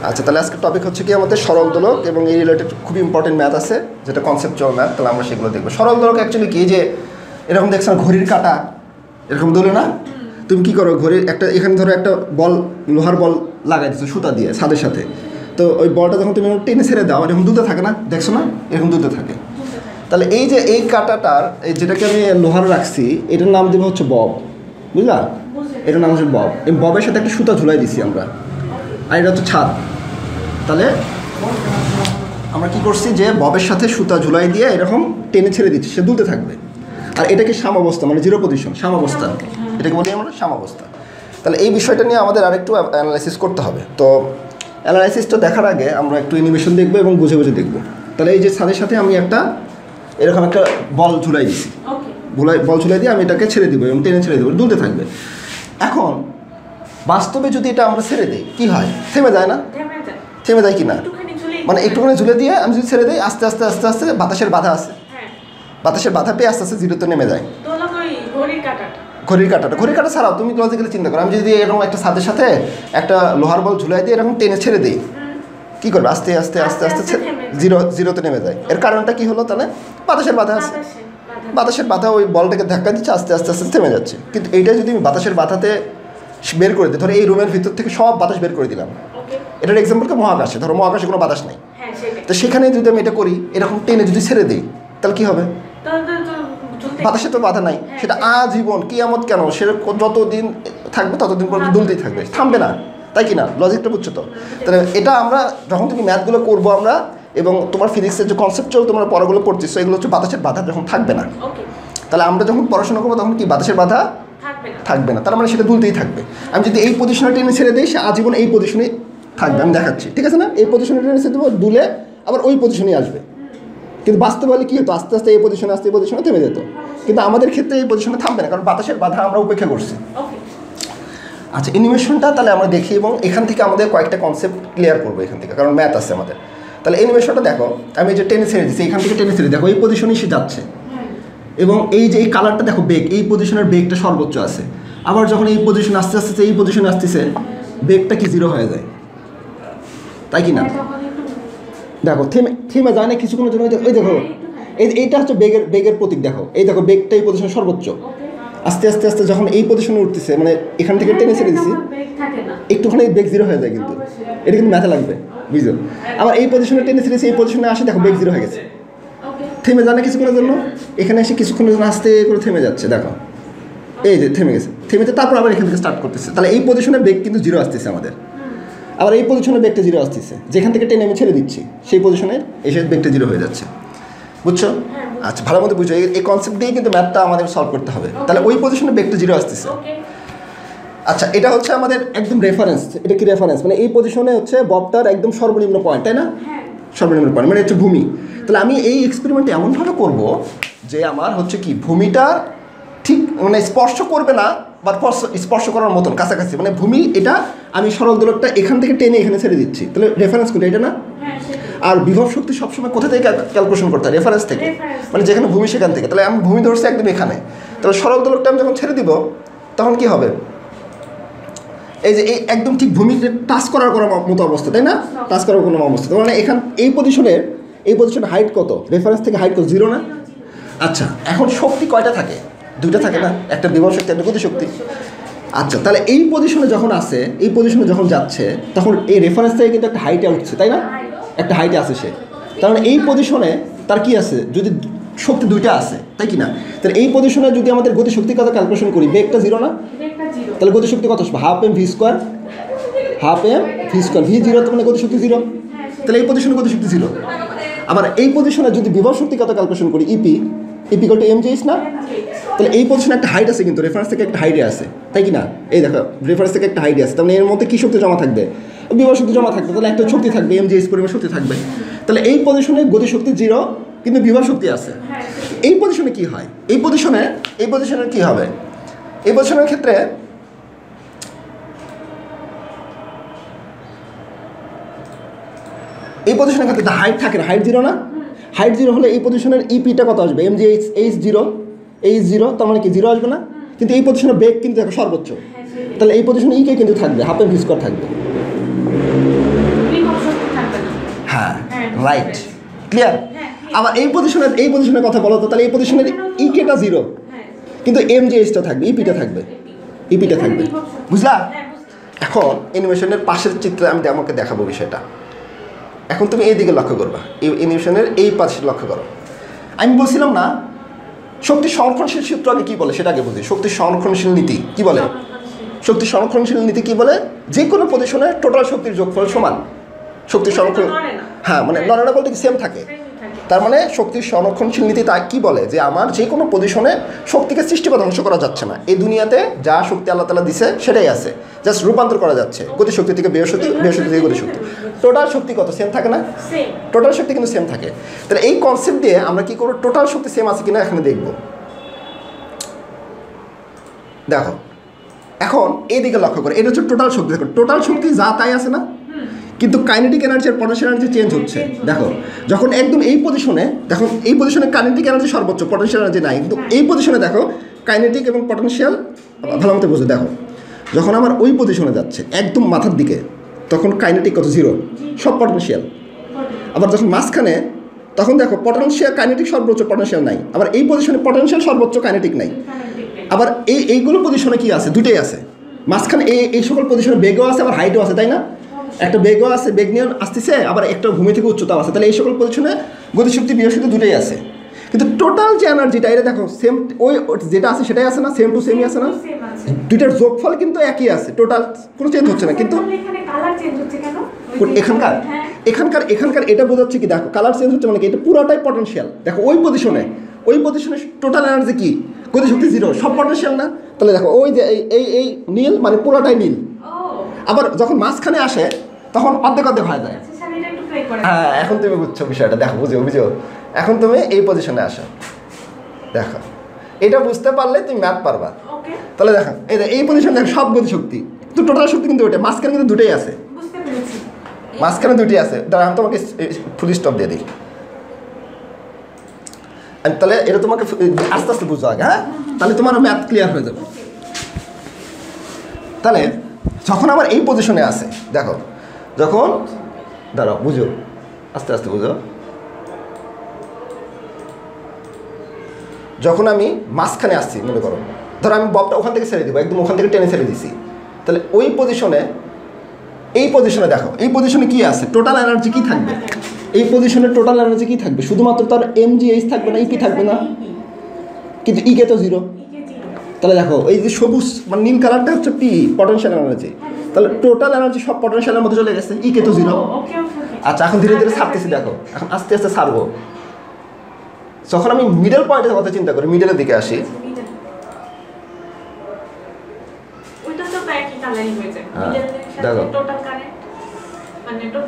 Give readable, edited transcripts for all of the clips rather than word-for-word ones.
আচ্ছা, তাহলে আজকের টপিক হচ্ছে কি আমাদের সরল দোলক এবং এই রিলেটেড খুব ইম্পর্টেন্ট ম্যাথ আছে যেটা কনসেপচুয়াল ম্যাথ। তাহলে আমরা সেগুলো দেখবো। সরল দোলক অ্যাকচুয়ালি কি, যে এরকম দেখছেন ঘড়ির কাঁটা এরকম দোলে না, তুমি কি করো, ঘড়ির একটা এখানে ধরো একটা বল, লোহার বল লাগাই দিচ্ছ সুতা দিয়ে ছাদের সাথে, তো ওই বলটা যখন তুমি টেনে ছেড়ে দাও এরকম দুধে থাকে না, দেখছো না এরকম দুধে থাকে। তাহলে এই যে এই কাঁটাটার এই যেটাকে আমি লোহার রাখছি এটার নাম দেবো হচ্ছে বব, বুঝলা? এটার নাম হচ্ছে বব। এই ববের সাথে একটা সুতা ঝুলাই দিছি আমরা, আর এটা হচ্ছে ছাদ। তাহলে আমরা কি করছি, যে ববের সাথে সুতা ঝুলাই দিয়ে এরকম টেনে ছেড়ে দিচ্ছি, সে দুলতে থাকবে। আর এটাকে সাম্যাবস্থা, মানে জিরো পজিশন, সাম্যাবস্থা, এটাকে বলি আমরা সাম্যাবস্থা। তাহলে এই বিষয়টা নিয়ে আমাদের আরেকটু অ্যানালাইসিস করতে হবে। তো অ্যানালাইসিসটা দেখার আগে আমরা একটু অ্যানিমেশন দেখবো এবং বুঝে বুঝে দেখবো। তাহলে এই যে ছাদের সাথে আমি একটা এরকম একটা বল ঝুলাই দিছি, বল ঝুলাই দিয়ে আমি এটাকে ছেড়ে দিব এবং টেনে ছেড়ে দেবো, দুলতে থাকবে। এখন বাস্তবে যদি এটা আমরা ছেড়ে দিই কি হয়, থেমে যায় না? থেমে যায় কি না, মানে একটুখানি ঝুলে দিয়ে আমি যদি ছেড়ে দিই আস্তে আস্তে আস্তে আস্তে বাতাসের বাধা আছে, বাতাসের বাধা পেয়ে আস্তে আস্তে জিরোতে নেমে যায়। ঘড়ির কাঁটা ছাড়াও তুমি লজিক্যালি চিন্তা করো, আমি যদি এরকম একটা ছাদের সাথে একটা লোহার বল ঝুলাই দিয়ে এরকম টেনে ছেড়ে দিই, কী করবে, আস্তে আস্তে আস্তে আস্তে জিরোতে নেমে যায়। এর কারণটা কি হলো, তাহলে বাতাসের বাধা আছে, বাতাসের বাধা ওই বলটাকে ধাক্কা দিচ্ছে, আস্তে আস্তে আস্তে থেমে যাচ্ছে। কিন্তু এইটা যদি আমি বাতাসের বাধাতে বের করে দিই, ধরো এই রুমের ভিতর থেকে সব বাতাস বের করে দিলাম, এটার এক্সাম্পলকে মহাকাশে, ধরো মহাকাশে কোনো বাতাস নেই, তো সেখানে যদি আমি এটা করি এরকম টেনে যদি ছেড়ে দিই তাহলে কী হবে, বাতাসে তো বাধা নাই, সেটা আজীবন কিয়ামত কেন, সেটা যতদিন থাকবে ততদিন পর্যন্ত দুলতেই থাকবে, থামবে না, তাই কি না? লজিকটা বুঝছো তো? তাহলে এটা আমরা যখন তুমি ম্যাথগুলো করবো আমরা, এবং তোমার ফিজিক্সের যে কনসেপ্টুয়াল তোমার পড়াগুলো পড়ছিস এগুলো হচ্ছে বাতাসের বাধা যখন থাকবে না, তাহলে আমরা যখন পড়াশোনা করবো তখন কি বাতাসের বাধা থাকবে না, তার মানে সেটা দুলতেই থাকবে। আমি যদি এই পজিশনে টেনে ছেড়ে দিই সে আজীবন এই পজিশনে থাকবে, আমি দেখাচ্ছি, ঠিক আছে না? এই পজিশনে টেনে ছেড়ে দেবো, দুলে আবার ওই পজিশনেই আসবে। কিন্তু বাস্তবে বলে কী হতো, আস্তে আস্তে এই পজিশনে আসতে এই পজিশনে থেমে যেত, কিন্তু আমাদের ক্ষেত্রে এই পজিশনে থামবে না, কারণ বাতাসের বাধা আমরা উপেক্ষা করছি। আচ্ছা, অ্যানিমেশনটা তাহলে আমরা দেখি এবং এখান থেকে আমাদের কয়েকটা কনসেপ্ট ক্লিয়ার করবো এখান থেকে, কারণ ম্যাথ আছে আমাদের। তাহলে অ্যানিমেশনটা দেখো, আমি যে টেনে ছেড়ে দিচ্ছি এখান থেকে টেনে ছেড়ে দেখো এই পজিশনেই সে যাচ্ছে, এবং এই যে এই কালারটা দেখো বেগ, এই পজিশনের বেগটা সর্বোচ্চ আছে। আবার যখন এই পজিশন আস্তে আস্তে এই পজিশনে আসতেছে বেগটা কি জিরো হয়ে যায়, তাই কি না? দেখো থেমে যায় না কিছুক্ষণের জন্য, ওই দেখো এইটা হচ্ছে বেগের প্রতীক, দেখো এই দেখো বেগটা এই পজিশনে সর্বোচ্চ, আস্তে আস্তে আস্তে যখন এই পজিশনে উঠতেছে, মানে এখান থেকে টেনে ছেড়ে দিচ্ছি একটুখানি বেগ জিরো হয়ে যায়, কিন্তু এটা কিন্তু ম্যাথে লাগবে, বুঝলো? আবার এই পজিশনে টেনে ছেড়েছি এই পজিশনে আসে দেখো বেগ জিরো হয়ে গেছে, থেমে যায় না কিছুক্ষণের জন্য, এখানে এসে কিছুক্ষণের জন্য আস্তে করে থেমে যাচ্ছে, দেখো এই যে থেমে গেছে, থেমেতে তারপর আবার এখান থেকে স্টার্ট করতেছে, তাহলে এই পজিশনে বেগ কিন্তু জিরো আসতেছে আমাদের, আবার এই পজিশনে বেগটা জিরো আসতেছে, যেখান থেকে টেনে আমি ছেড়ে দিচ্ছি সেই পজিশনে এসে বেগটা জিরো হয়ে যাচ্ছে, বুঝছো? আচ্ছা, ভালো মতো বুঝো, এই কনসেপ্ট দিয়ে কিন্তু ম্যাথটা আমাদের সলভ করতে হবে। তাহলে ওই পজিশনে বেগটা জিরো আসতেছে। আচ্ছা, এটা হচ্ছে আমাদের একদম রেফারেন্স, এটা কি রেফারেন্স, মানে এই পজিশনে হচ্ছে ববটার একদম সর্বনিম্ন পয়েন্ট, তাই না? সর্বনিম্ন পয়েন্ট মানে হচ্ছে ভূমি। তাহলে আমি এই এক্সপেরিমেন্টটা এমনভাবে করবো যে আমার হচ্ছে কি ভূমিটা ঠিক মানে স্পর্শ করবে না, বা স্পর্শ করার মতন কাছাকাছি, মানে ভূমি এটা আমি সরল দোলকটা এখান থেকে টেনে এখানে ছেড়ে দিচ্ছি, তাহলে রেফারেন্স কোনটা, এটা না? আর বিভব শক্তি সবসময় কোথা থেকে ক্যালকুলেশন করতে হয়, রেফারেন্স থেকে, মানে যেখানে ভূমি সেখান থেকে। তাহলে আমি ভূমি ধরছি একদম এখানে, তাহলে সরল দোলকটা আমি যখন ছেড়ে দিব তখন কি হবে, এই যে এই একদম ঠিক ভূমিকে টাচ করার মতো অবস্থা, তাই না? টাচ করার কোনো অবস্থা, মানে এখান এই পজিশনে হাইট কত, রেফারেন্স থেকে হাইট কত, জিরো না? আচ্ছা, এখন শক্তি কয়টা থাকে, দুইটা থাকে না, একটা বিভব শক্তি একটা গতিশক্তি। আচ্ছা, তাহলে এই পজিশনে যখন আসে, এই পজিশনে যখন যাচ্ছে তখন এই রেফারেন্স থেকে কিন্তু একটা হাইটে উঠছে, তাই না? একটা হাইটে আসে সে, তার মানে এই পজিশনে তার কি আছে, যদি শক্তি দুইটা আছে, তাই কি না? তাহলে এই পজিশনে যদি আমাদের গতিশক্তির কথা ক্যালকুলেশন করি, বেগটা জিরো না, তাহলে গতিশক্তি কত আসবে, half m v square, v zero, তো মানে গতিশক্তি জিরো, তাহলে এই পজিশনে গতিশক্তি জিরো। আবার এই পজিশনে যদি বিভব শক্তির কথা ক্যালকুলেশন করি, ইপি = mgh না, তাহলে এই পজিশনে একটা হাইট আছে, কিন্তু রেফারেন্স থেকে একটা হাইটে আছে, তাই কি না? এই দেখো রেফারেন্স থেকে একটা হাইটে আছে, তার মানে এর মধ্যে কী শক্তি জমা থাকবে, বিভব শক্তি জমা থাকবে, তাহলে একটা শক্তি থাকবে, mgh পরিমাণ শক্তি থাকবে। তাহলে এই পজিশনে গতিশক্তি জিরো কিন্তু বিভব শক্তি আছে। এই পজিশনে কি হয়, এই পজিশনে কি হবে, এই পজিশনের ক্ষেত্রে হাইট থাকে না, হাইট জিরো না, হাইট জিরো হলে এই পজিশনের ইপিটা কত আসবে, mgh জিরো, তার মানে কি জিরো আসবে না, কিন্তু এই পজিশনে বেগ কিন্তু দেখো সর্বোচ্চ, তাহলে এই পজিশনে ইকে কিন্তু থাকবে, হাফ এম ভি স্কোয়ার থাকবে, রাইট ক্লিয়ার আবার এই পজিশনের কথা বলো তো তাহলে এই পজিশনের ইকেটা 0 কিন্তু এমজিএইচটা থাকবে ইপিটা থাকবে বুঝলা এখন অ্যানিমেশনের পাশের চিত্রে আমি আমাকে দেখাবো বিষয়টা এখন তুমি এই দিকে লক্ষ্য করবা এই অ্যানিমেশনের এই পাশে লক্ষ্য করো আমি বলছিলাম না শক্তি সংরক্ষণশীল সূত্র আগে কী বলে সেটা আগে বুঝি শক্তি সংরক্ষণশীল নীতি কী বলে শক্তি সংরক্ষণশীল নীতি কী বলে যে কোনো পজিশনে টোটাল শক্তির যোগফল সমান শক্তি সংরক্ষণ হ্যাঁ মানে নড়ানো বলতে কি সেম থাকে তার মানে শক্তির সংরক্ষণশীল নীতি তা কী বলে যে আমার যে কোনো পজিশনে শক্তিকে সৃষ্টি বা ধ্বংস করা যাচ্ছে না এই দুনিয়াতে যা শক্তি আল্লাহ তাআলা দিছে সেটাই আছে জাস্ট রূপান্তর করা যাচ্ছে গতিশক্তি থেকে বৃহস্পতি থেকে গতিশক্তি টোটাল শক্তি কত সেম থাকে না টোটাল শক্তি কিন্তু সেম থাকে তাহলে এই কনসেপ্ট দিয়ে আমরা কী করবো টোটাল শক্তি সেম আছে কিনা এখানে দেখব দেখো এখন এইদিকে লক্ষ্য করে এটা হচ্ছে টোটাল শক্তি দেখো টোটাল শক্তি যা তাই আছে না কিন্তু কাইনেটিক এনার্জি আর পটেনশিয়াল এনার্জি চেঞ্জ হচ্ছে দেখো যখন একদম এই পজিশনে দেখো এই পজিশনে কাইনেটিক এনার্জি সর্বোচ্চ পটেনশিয়াল এনার্জি নাই কিন্তু এই পজিশনে দেখো কাইনেটিক এবং পটেনশিয়াল ভালো মতো বুঝো দেখো যখন আমার ওই পজিশনে যাচ্ছে একদম মাথার দিকে তখন কাইনেটিক কত 0 সব পটেনশিয়াল আবার যখন মাঝখানে তখন দেখো পটেনশিয়াল কাইনেটিক সর্বোচ্চ পটেনশিয়াল নাই আবার এই পজিশনে পটেনশিয়াল সর্বোচ্চ কাইনেটিক নাই আবার এইগুলো পজিশনে কি আছে দুটোই আছে মাঝখানে এই সকল পজিশনে বেগও আছে আবার হাইটও আছে তাই না একটা বেগও আছে বেগ নিয়ে আসতেছে আবার একটা ভূমি থেকে উচ্চতাও আছে তাহলে এই সকল পজিশনে গতিশক্তি বিহশক্তি দুটোই আছে কিন্তু টোটাল যে এনার্জিটা এটা দেখো সেম ওই যেটা আছে সেটাই আছে না সেম টু সেমই আছে না দুইটার যোগফল কিন্তু একই আছে টোটাল কোনো চেঞ্জ হচ্ছে না কিন্তু এখানকার এটা বোঝাচ্ছে কি দেখো কালার চেঞ্জ হচ্ছে মানে কি এটা পুরোটাই পটেনশিয়াল দেখো ওই পজিশনে টোটাল এনার্জি কি গতিশক্তি 0 সব পটেনশিয়াল না তাহলে দেখো ওই যে এই নীল মানে পুরোটাই নীল আবার যখন মাঝখানে আসে তখন অর্ধেক হয়ে যায় হ্যাঁ এখন তুমি বুঝছো বিষয়টা দেখো বুঝো এখন তুমি এই পজিশনে আসো দেখো এটা বুঝতে পারলে তুমি ম্যাথ পারবা তাহলে দেখো এই পজিশনে দেখো সব গতিশক্তি কিন্তু টোটাল শক্তি কিন্তু ওইটা মাঝখানে কিন্তু দুটোই আছে মাঝখানে দুটোই আছে দাঁড়া আমি তোমাকে ফুল স্টপ দিয়ে দিই তাহলে এটা তোমাকে আস্তে আস্তে বুঝো আগে হ্যাঁ তাহলে তোমার ম্যাথ ক্লিয়ার হয়ে যাবে তাহলে যখন আমার এই পজিশনে আসে দেখো যখন দাঁড়াও বুঝো আস্তে আস্তে বুঝো যখন আমি মাঝখানে আসছি মনে করো ধরো আমি ববটা ওখান থেকে ছেড়ে দিব একদম ওখান থেকে টেনে ছেড়ে দিছি তাহলে ওই পজিশনে এই পজিশনে দেখো এই পজিশনে কি আছে টোটাল এনার্জি কি থাকবে এই পজিশনে টোটাল এনার্জি কি থাকবে শুধুমাত্র তার এমজিএইচ থাকবে না ইপি থাকবে না কিন্তু ইকে তো 0 তাহলে দেখো এই যে সবুজ মানে নীল কালারটা হচ্ছে পি পটেনশিয়াল এনার্জি তাহলে টোটাল এনার্জি সব পটেনশিয়ালের মধ্যে চলে গেছে ইকে তো 0 আচ্ছা এখন ধীরে ধীরে ছাড়তেছি দেখো এখন আস্তে আস্তে ছাড়বো যখন আমি মিডল পয়েন্টের কথা চিন্তা করি মিডলের দিকে আসি দেখো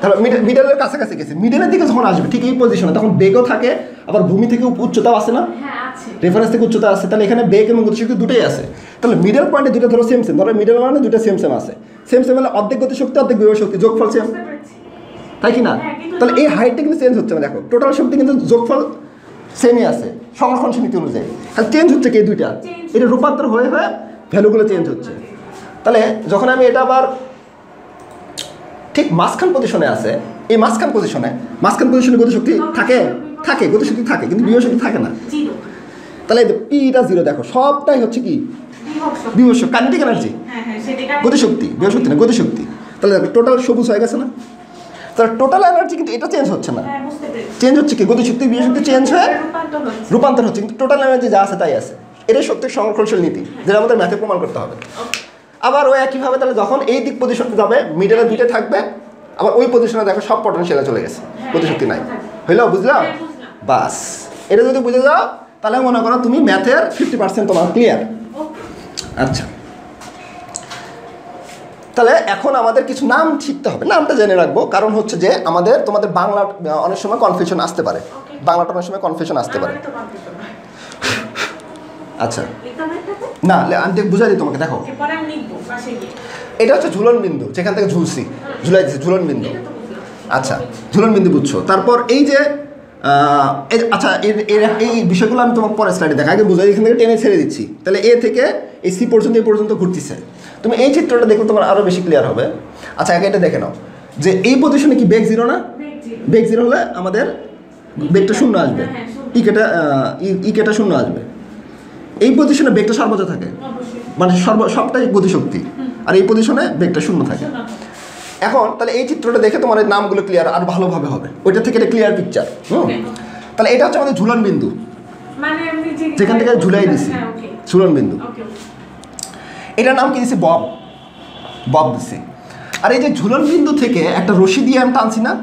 তাহলে মিডলের কাছাকাছি গেছে মিডলের দিকে যখন আসবে ঠিক এই পজিশনে তখন বেগও থাকে আবার ভূমি থেকে উচ্চতাও আছে না রেফারেন্স থেকে উচ্চতা আছে তাহলে এখানে বেগ এবং গতিশক্তি দুটোই আছে তাহলে মিডল পয়েন্টে দুটো ধরো সেম ধরো মিডল মানে দুটো সেম আছে সেম হলে অর্ধেক গতিশক্তি অর্ধেক বিভব শক্তি যোগফল সেম তাই কি না তাহলে এই হাইটটা কিন্তু চেঞ্জ হচ্ছে না দেখো টোটাল শক্তি কিন্তু যোগফল সেমই আছে সংরক্ষণশীল নীতি অনুযায়ী তাহলে চেঞ্জ হচ্ছে কি এই দুইটা এটা রূপান্তর হয়ে ভ্যালুগুলো চেঞ্জ হচ্ছে তাহলে যখন আমি এটা আবার ঠিক মাঝখান পজিশনে আছে এই মাঝখান পজিশনে গতিশক্তি থাকে গতিশক্তি থাকে কিন্তু বিভব শক্তি থাকে না তাহলে পিটা 0 দেখো সবটাই হচ্ছে কি বিভব শক্তি কাইনেটিক এনার্জি গতিশক্তি বিভব শক্তি না গতিশক্তি তাহলে দেখো টোটাল সবুজ হয়ে গেছে না তাহলে টোটাল এনার্জি কিন্তু এটা চেঞ্জ হচ্ছে না চেঞ্জ হচ্ছে কি গতিশক্তি বিভব শক্তি চেঞ্জ হয়ে রূপান্তর হচ্ছে কিন্তু টোটাল এনার্জি যা আছে তাই আছে এটাই শক্তির সংরক্ষণশীল নীতি যেটা আমাদের ম্যাথে প্রমাণ করতে হবে আবার ওই একইভাবে তাহলে যখন এই দিক পজিশনে যাবে মিডলে দুইটা থাকবে আবার ওই পজিশনে দেখো সব পটেনশিয়ালে চলে গেছে গতিশক্তি নাই হইলো বুঝলাম বাস এটা যদি বুঝে যাও তাহলে মনে করো তুমি ম্যাথের 50% তোমার ক্লিয়ার আচ্ছা তাহলে এখন আমাদের কিছু নাম শিখতে হবে নামটা জেনে রাখবো কারণ হচ্ছে যে তোমাদের বাংলা অনেক সময় কনফিউশন আসতে পারে বাংলাটা অনেক সময় কনফিউশন আসতে পারে আচ্ছা না আমি বুঝাই দিই তোমাকে দেখো এটা হচ্ছে ঝুলন বিন্দু যেখান থেকে ঝুলাই দিচ্ছি ঝুলন বিন্দু আচ্ছা ঝুলন বিন্দু বুঝছো তারপর এই যে আচ্ছা এই বিষয়গুলো আমি তোমাকে পরে স্লাইডে দেখা আগে বুঝাই এখান থেকে টেনে ছেড়ে দিচ্ছি তাহলে এ থেকে এই সি পর্যন্ত এই পর্যন্ত ঘুরতেছে তুমি এই চিত্রটা দেখলে তোমার আরও বেশি ক্লিয়ার হবে আচ্ছা আগে এটা দেখে নাও যে এই পজিশনে কি বেগ 0 না বেগ 0 হলে আমাদের বেগটা শূন্য আসবে, ইকেটা শূন্য আসবে। এই পজিশনে বেগটা সর্বোচ্চ থাকে, মানে সবটাই গতিশক্তি, আর এই পজিশনে বেগটা শূন্য থাকে। এখন তাহলে এই চিত্রটা দেখে তোমার নামগুলো ক্লিয়ার আর ভালোভাবে হবে, ওইটা থেকে এটা ক্লিয়ার পিকচার। তাহলে এটা হচ্ছে আমাদের ঝুলন বিন্দু, যেখান থেকে ঝুলাই দিছি ঝুলন বিন্দু। এটার নাম কি দিছি? বব, বব দিছি। আর এই যে ঝুলন বিন্দু থেকে একটা রশি দিয়ে আমি টানছি না,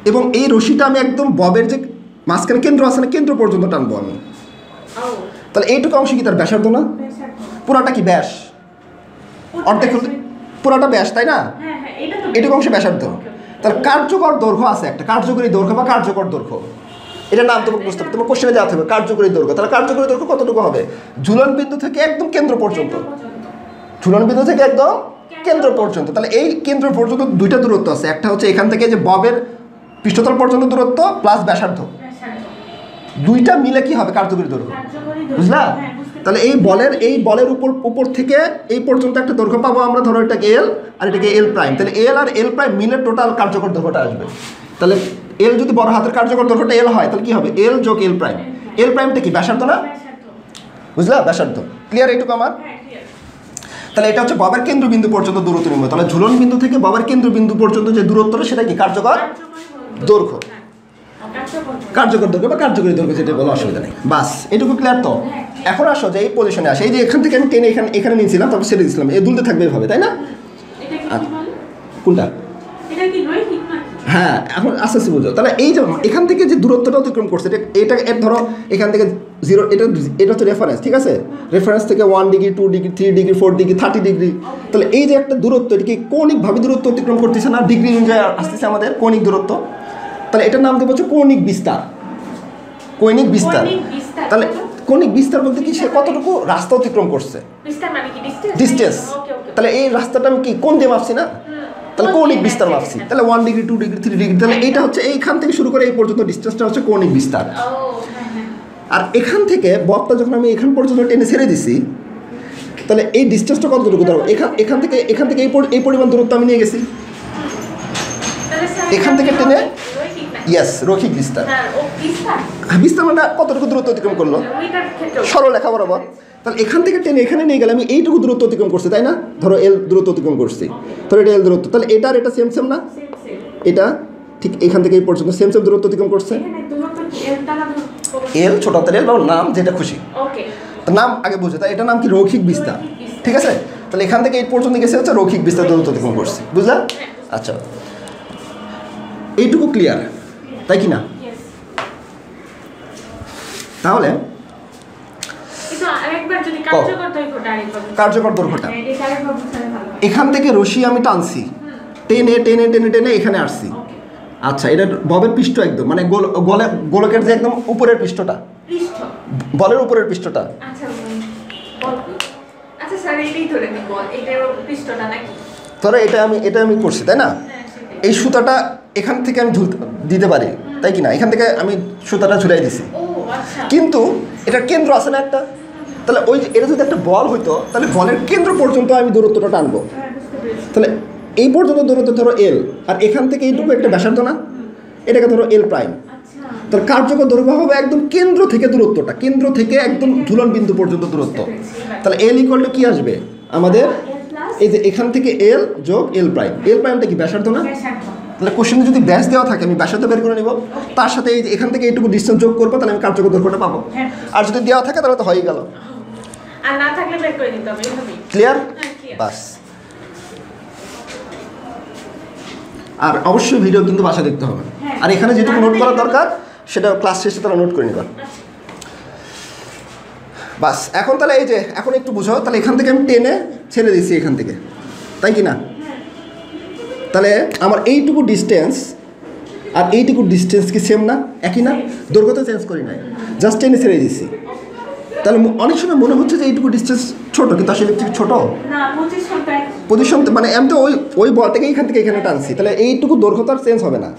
এবং এই রশিটা আমি একদম ববের যে মাঝখানে কেন্দ্র আছে না, কেন্দ্র পর্যন্ত টানবো আমি। তাহলে এইটুকু অংশ কি তার ব্যাসার্ধ না? পুরাটা কি ব্যাস? অর্ধেক পুরাটা ব্যাস, তাই না? এইটুকু অংশ ব্যাসার্ধ। তাহলে কার্যকর দৈর্ঘ্য আছে একটা, কার্যকরী দৈর্ঘ্য বা কার্যকর দৈর্ঘ্য, এটা নাম তোমাকে বুঝতে হবে, তোমার কোশ্চেনে যাওয়া থাকবে কার্যকরী দৈর্ঘ্য। তাহলে কার্যকরী দৈর্ঘ্য কতটুকু হবে? ঝুলন বিন্দু থেকে একদম কেন্দ্র পর্যন্ত, ঝুলন বিন্দু থেকে একদম কেন্দ্র পর্যন্ত। তাহলে এই কেন্দ্র পর্যন্ত দুইটা দূরত্ব আছে, একটা হচ্ছে এখান থেকে যে ববের পৃষ্ঠতল পর্যন্ত দূরত্ব প্লাস ব্যাসার্ধ, দুইটা মিলে কি হবে? কার্যকরী দৈর্ঘ্য, বুঝলা? তাহলে এই বলের উপর থেকে এই পর্যন্ত একটা দৈর্ঘ্য পাবো আমরা, ধরো এটাকে এল আর এটাকে এল প্রাইম। তাহলে এল আর এল প্রাইম মিলে টোটাল কার্যকর দৈর্ঘ্যটা আসবে। তাহলে এল যদি বড় হাতের কার্যকর দৈর্ঘ্যটা এল হয়, তাহলে কি হবে? এল যোগ এল প্রাইম। এল প্রাইমটা কি? ব্যাসার্ধ না? বুঝলা? ব্যাসার্ধ। ক্লিয়ার এইটুকু আমার? তাহলে এটা হচ্ছে ববের কেন্দ্রবিন্দু পর্যন্ত দূরত্ব নির্ণয়। তাহলে ঝুলন বিন্দু থেকে ববের কেন্দ্রবিন্দু পর্যন্ত যে দূরত্বটা, সেটা কি? কার্যকর দৈর্ঘ্য, কার্যকর দৈর্ঘ্য বা কার্যকরী দৈর্ঘ্য, যেটা বলো অসুবিধা নেই। বাস, এটুকু ক্লিয়ার তো? এখন আসো যে এই পজিশনে আসে, এই যে এখান থেকে আমি টেনে এখানে নিয়েছিলাম, তারপর ছেড়ে দিয়েছিলাম, এই দুলতে থাকবে এইভাবে, তাই না? কোনটা? হ্যাঁ, এখন আস্তে আস্তে বুঝো। তাহলে এই যে এখান থেকে যে দূরত্বটা অতিক্রম করছে, এটা ধরো এখান থেকে 0, এটা হচ্ছে রেফারেন্স, ঠিক আছে? রেফারেন্স থেকে 1 degree, 2 degree, 3 degree, 4 degree, 30 degree. তাহলে এই যে একটা দূরত্ব, এটাকে কৌণিকভাবে দূরত্ব অতিক্রম করতেছে না, ডিগ্রি অনুযায়ী আসতেছে আমাদের কৌণিক দূরত্ব। তাহলে এটার নাম দেবো হচ্ছে কৌণিক বিস্তার, কৌণিক বিস্তার। তাহলে কৌণিক বিস্তার বলতে কি? সে কতটুকু রাস্তা অতিক্রম করছে, ডিস্টেন্স। তাহলে এই রাস্তাটা আমি কি কোণ দিয়ে মাপছি না? তাহলে কৌণিক বিস্তার মাপছি। তাহলে 1 ডিগ্রি, 2 ডিগ্রি, 3 ডিগ্রি। তাহলে এইটা হচ্ছে এইখান থেকে শুরু করে এই পর্যন্ত ডিস্টেন্সটা হচ্ছে কৌণিক বিস্তার। আর এখান থেকে ববটা যখন আমি এখান পর্যন্ত টেনে ছেড়ে দিছি, তাহলে এই ডিস্টেন্সটা কতটুকু? ধরো এখান থেকে এই পরিমাণ দূরত্ব আমি নিয়ে গেছি, এখান থেকে টেনে, ইয়েস, রৈখিক বিস্তার। বিস্তার মানে কতটুকু দূরত্ব অতিক্রম করলো? সরলরেখা বরাবর। তাহলে এখান থেকে টেনে এখানে নিয়ে গেলে আমি এইটুকু দূরত্ব অতিক্রম করছি, তাই না? ধরো এল দূরত্ব অতিক্রম করছি, তাহলে এটা এল দূরত্ব। তাহলে এটা আর এটা সেম সেম না? এটা ঠিক এখান থেকে এই পর্যন্ত সেম সেম দূরত্ব অতিক্রম করছে। এল, ছোট হাতের এল, বা নাম যেটা খুশি, নাম আগে বুঝে। তাই এটার নাম কি? রৈখিক বিস্তার, ঠিক আছে? তাহলে এখান থেকে এই পর্যন্ত গেছে হচ্ছে রৈখিক বিস্তার দূরত্ব অতিক্রম করছি, বুঝলা? আচ্ছা, এইটুকু ক্লিয়ার, তাই কি না? তাহলে কার্যকর দৈর্ঘ্যটা, এখান থেকে রশি আমি টানছি, টেনে টেনে টেনে টেনে এখানে আসছি। আচ্ছা, এটা ববের পৃষ্ঠ একদম, মানে গোলকের যে একদম উপরের পৃষ্ঠটা, বলের উপরের পৃষ্ঠটা। ধরো এটা আমি করছি, তাই না? এই সুতাটা এখান থেকে আমি দিতে পারি, তাই কি না? এখান থেকে আমি সুতাটা ঝুলাই দিছি, কিন্তু এটার কেন্দ্র আছে না একটা। তাহলে ওই এটা যদি একটা বল হইতো, তাহলে বলের কেন্দ্র পর্যন্ত আমি দূরত্বটা টানবো। তাহলে এই পর্যন্ত দূরত্ব ধরো এল, আর এখান থেকে এইটুকু একটা ব্যাসার্ধ না, এটাকে ধরো এল প্রাইম। তাহলে কার্যকর দৈর্ঘ্য হবে একদম কেন্দ্র থেকে দূরত্বটা, কেন্দ্র থেকে একদম ঝুলন বিন্দু পর্যন্ত দূরত্ব। তাহলে এল ইকুয়াল টু কি আসবে আমাদের? এই যে এখান থেকে এল যোগ এল প্রাইম। এল প্রাইমটা কি? ব্যাসার্ধ না? তাহলে কোশ্চেনে যদি ব্যাস দেওয়া থাকে, আমি ব্যাসার্ধ বের করে নিব, তার সাথে এই যে এখান থেকে এইটুকু ডিস্টেন্স যোগ করবো, তাহলে আমি কার্যকর দৈর্ঘ্যটা পাবো। আর যদি দেওয়া থাকে তাহলে তো হয়ে গেল, আর না থাকলে বের করে দিতে হবে। ক্লিয়ার? বাস। আর অবশ্যই ভিডিও কিন্তু বাসা দেখতে হবে, আর এখানে যেটুকু নোট করার দরকার সেটা ক্লাস শেষে তারা নোট করে নিবা। বাস। এখন তাহলে এই যে এখন একটু বুঝো, তাহলে এখান থেকে আমি টেনে ছেড়ে দিচ্ছি এখান থেকে, তাই কি না? তাহলে আমার এইটুকু ডিস্টেন্স আর এইটুকু ডিস্টেন্স কি সেম না? একই না? দৈর্ঘ্য তো চেঞ্জ করি নাই, জাস্ট টেনে ছেড়ে দিচ্ছি। তাহলে অনেক সময় মনে হচ্ছে যে এইটুকু ডিস্টেন্স ছোট, কিন্তু আসলে ছোট পজিশন, মানে আমি তো ওই বল থেকে এখান থেকে এখানে টানছি, তাহলে এইটুকু দৈর্ঘ্য তো আর চেঞ্জ হবে না।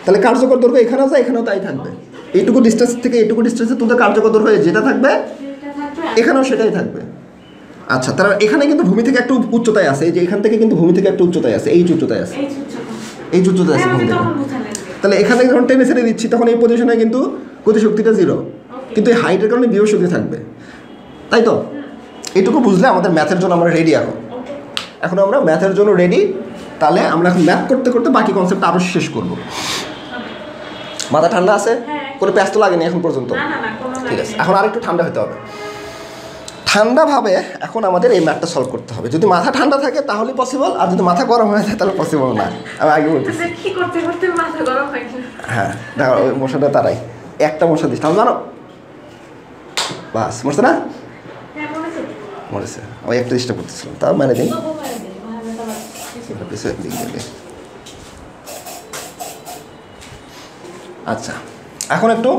তাহলে কার্যকর দৈর্ঘ্য এখানেও যায়, এখানেও তাই থাকবে। এইটুকু ডিস্টেন্স থেকে এইটুকু ডিস্টেন্সে তোদের কার্যকর দৈর্ঘ্য যেটা থাকবে এখানেও সেটাই থাকবে। আচ্ছা, তাহলে এখানে কিন্তু ভূমি থেকে একটা উচ্চতায় আছে, এই যে এখান থেকে কিন্তু ভূমি থেকে একটা উচ্চতায় আছে, এই উচ্চতায় আছে, এই যুদ্ধতে আছে হ্যাঁ, আমি দেখো। তখন বুঝালেন যে। তাহলে এখান থেকে যখন টেনে ছেড়ে দিচ্ছি তখন এই পজিশনে কিন্তু গতিশক্তিটা 0, কিন্তু এই হাইটের কারণে বিভব শক্তি থাকবে, তাই তো? এইটুকু বুঝলে আমাদের ম্যাথের জন্য আমরা রেডি এখন। ওকে। এখন আমরা ম্যাথের জন্য রেডি, তাহলে আমরা এখন ম্যাথ করতে করতে বাকি কনসেপ্ট আরও শেষ করব। মাথা ঠান্ডা আছে? হ্যাঁ। কোনো প্যাচ তো লাগেনি এখন পর্যন্ত? না না না, কোনো ঠিক আছে, লাগে এখন আরেকটু ঠান্ডা হতে হবে। ঠান্ডাভাবে এখন আমাদের এই ম্যাথটা সলভ করতে হবে। যদি মাথা ঠান্ডা থাকে তাহলে পসিবল, আর যদি মাথা গরম হয়ে যায় তাহলে পসিবল না। আমি আগে বলতেছি। না। কি করতে করতে মাথা গরম হয়ে গেল। হ্যাঁ দেখো, ওই মশাটা তারাই একটা মশা দিস, তাহলে জানো বাস মরছে না? হ্যাঁ, মনে আছে। মরেছে, ওই একটা ডিস্টার্ব করতেছিলাম, তাও মানে দিন তবুও পারে দিই, ভালো তো আবার কিছু। পিছিয়ে দিকে যাবে। আচ্ছা, এখন একটু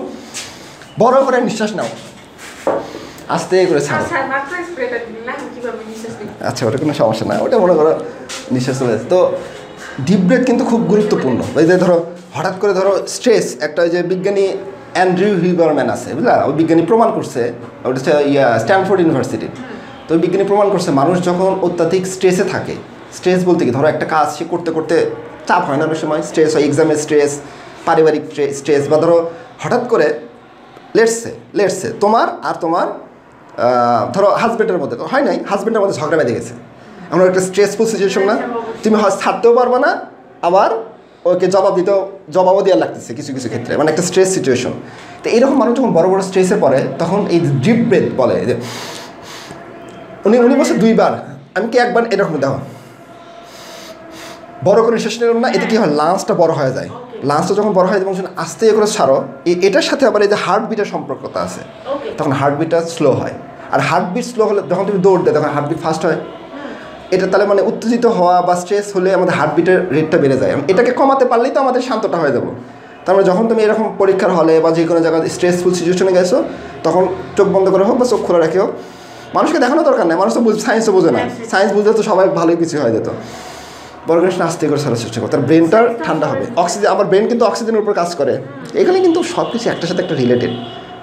বড় করে নিঃশ্বাস নাও, আস্তে করে ছাড়ো। আচ্ছা, মাত্র স্প্রেটা দিলাম, কিভাবে নিঃশ্বাস নিই? আচ্ছা, ওটা কোনো সমস্যা না, ওটা মনে করো নিঃশ্বাস চলে যাচ্ছে। তো ডিপ ব্রেথ কিন্তু খুব গুরুত্বপূর্ণ। ওই যে ধরো হঠাৎ করে ধরো স্ট্রেস, একটা ওই যে বিজ্ঞানী অ্যান্ড্রিউ হিউবারম্যান আছে বুঝলা, ওই বিজ্ঞানী প্রমাণ করছে, ওটা হচ্ছে স্ট্যানফোর্ড ইউনিভার্সিটির। তো ওই বিজ্ঞানী প্রমাণ করছে মানুষ যখন অত্যাধিক স্ট্রেসে থাকে, স্ট্রেস বলতে কি ধরো একটা কাজ সে করতে করতে চাপ হয় না, অনেক সময় স্ট্রেস হয়, এক্সামের স্ট্রেস, পারিবারিক স্ট্রেস, বা ধরো হঠাৎ করে লেটসে তোমার আর তোমার ধরো হাজব্যান্ডের মধ্যে হয় নাই, হাজব্যান্ডের মধ্যে ঝগড়া বেঁধে গেছে, এমন একটা স্ট্রেসফুল সিচুয়েশন না? তুমি হয় ছাড়তেও পারবে না, আবার ওকে জবাবও দেওয়ার লাগতেছে কিছু কিছু ক্ষেত্রে, মানে একটা স্ট্রেস সিচুয়েশন। তো এইরকম মানুষ যখন বড় বড় স্ট্রেসে পড়ে তখন এই ডিপ ব্রেথ বলে যে উনি বলছে 2 বার, আমি কি একবার এরকম দেখো বড় করে নিঃশ্বাস নিলাম না, এতে কি হয় লাঞ্চটা বড় হয়ে যায়। লাঞ্চটা যখন বড় হয় এবং আস্তে করে ছাড়ো, এটার সাথে আবার এই যে হার্টবিটের সম্পর্কতা আছে, ওকে। তখন হার্টবিটটা স্লো হয়। আর হার্টবিট স্লো হলে যখন তুমি দৌড় দেয় তখন হার্টবিট ফাস্ট হয়। এটা তাহলে মানে উত্তেজিত হওয়া বা স্ট্রেস হলে আমাদের হার্টবিটের রেটটা বেড়ে যায়। এটাকে কমাতে পারলেই তো আমাদের শান্তটা হয়ে যাবো। তার মানে যখন তুমি এরকম পরীক্ষার হলে বা যে কোনো জায়গায় স্ট্রেসফুল সিচুয়েশনে গেছো, তখন চোখ বন্ধ করে হোক বা চোখ খোলা রেখে হোক, মানুষকে দেখানো দরকার নেই, মানুষ তো সায়েন্সও বোঝে না, সায়েন্স বুঝলে তো সবাই ভালোই কিছু হয়ে যেত। বড় করে আস্তে করে ছাড়ার চেষ্টা করো, তার ব্রেনটা ঠান্ডা হবে। অক্সিজেন, আমার ব্রেন কিন্তু অক্সিজেনের উপর কাজ করে। এখানে কিন্তু সব কিছু একটার সাথে একটা রিলেটেড।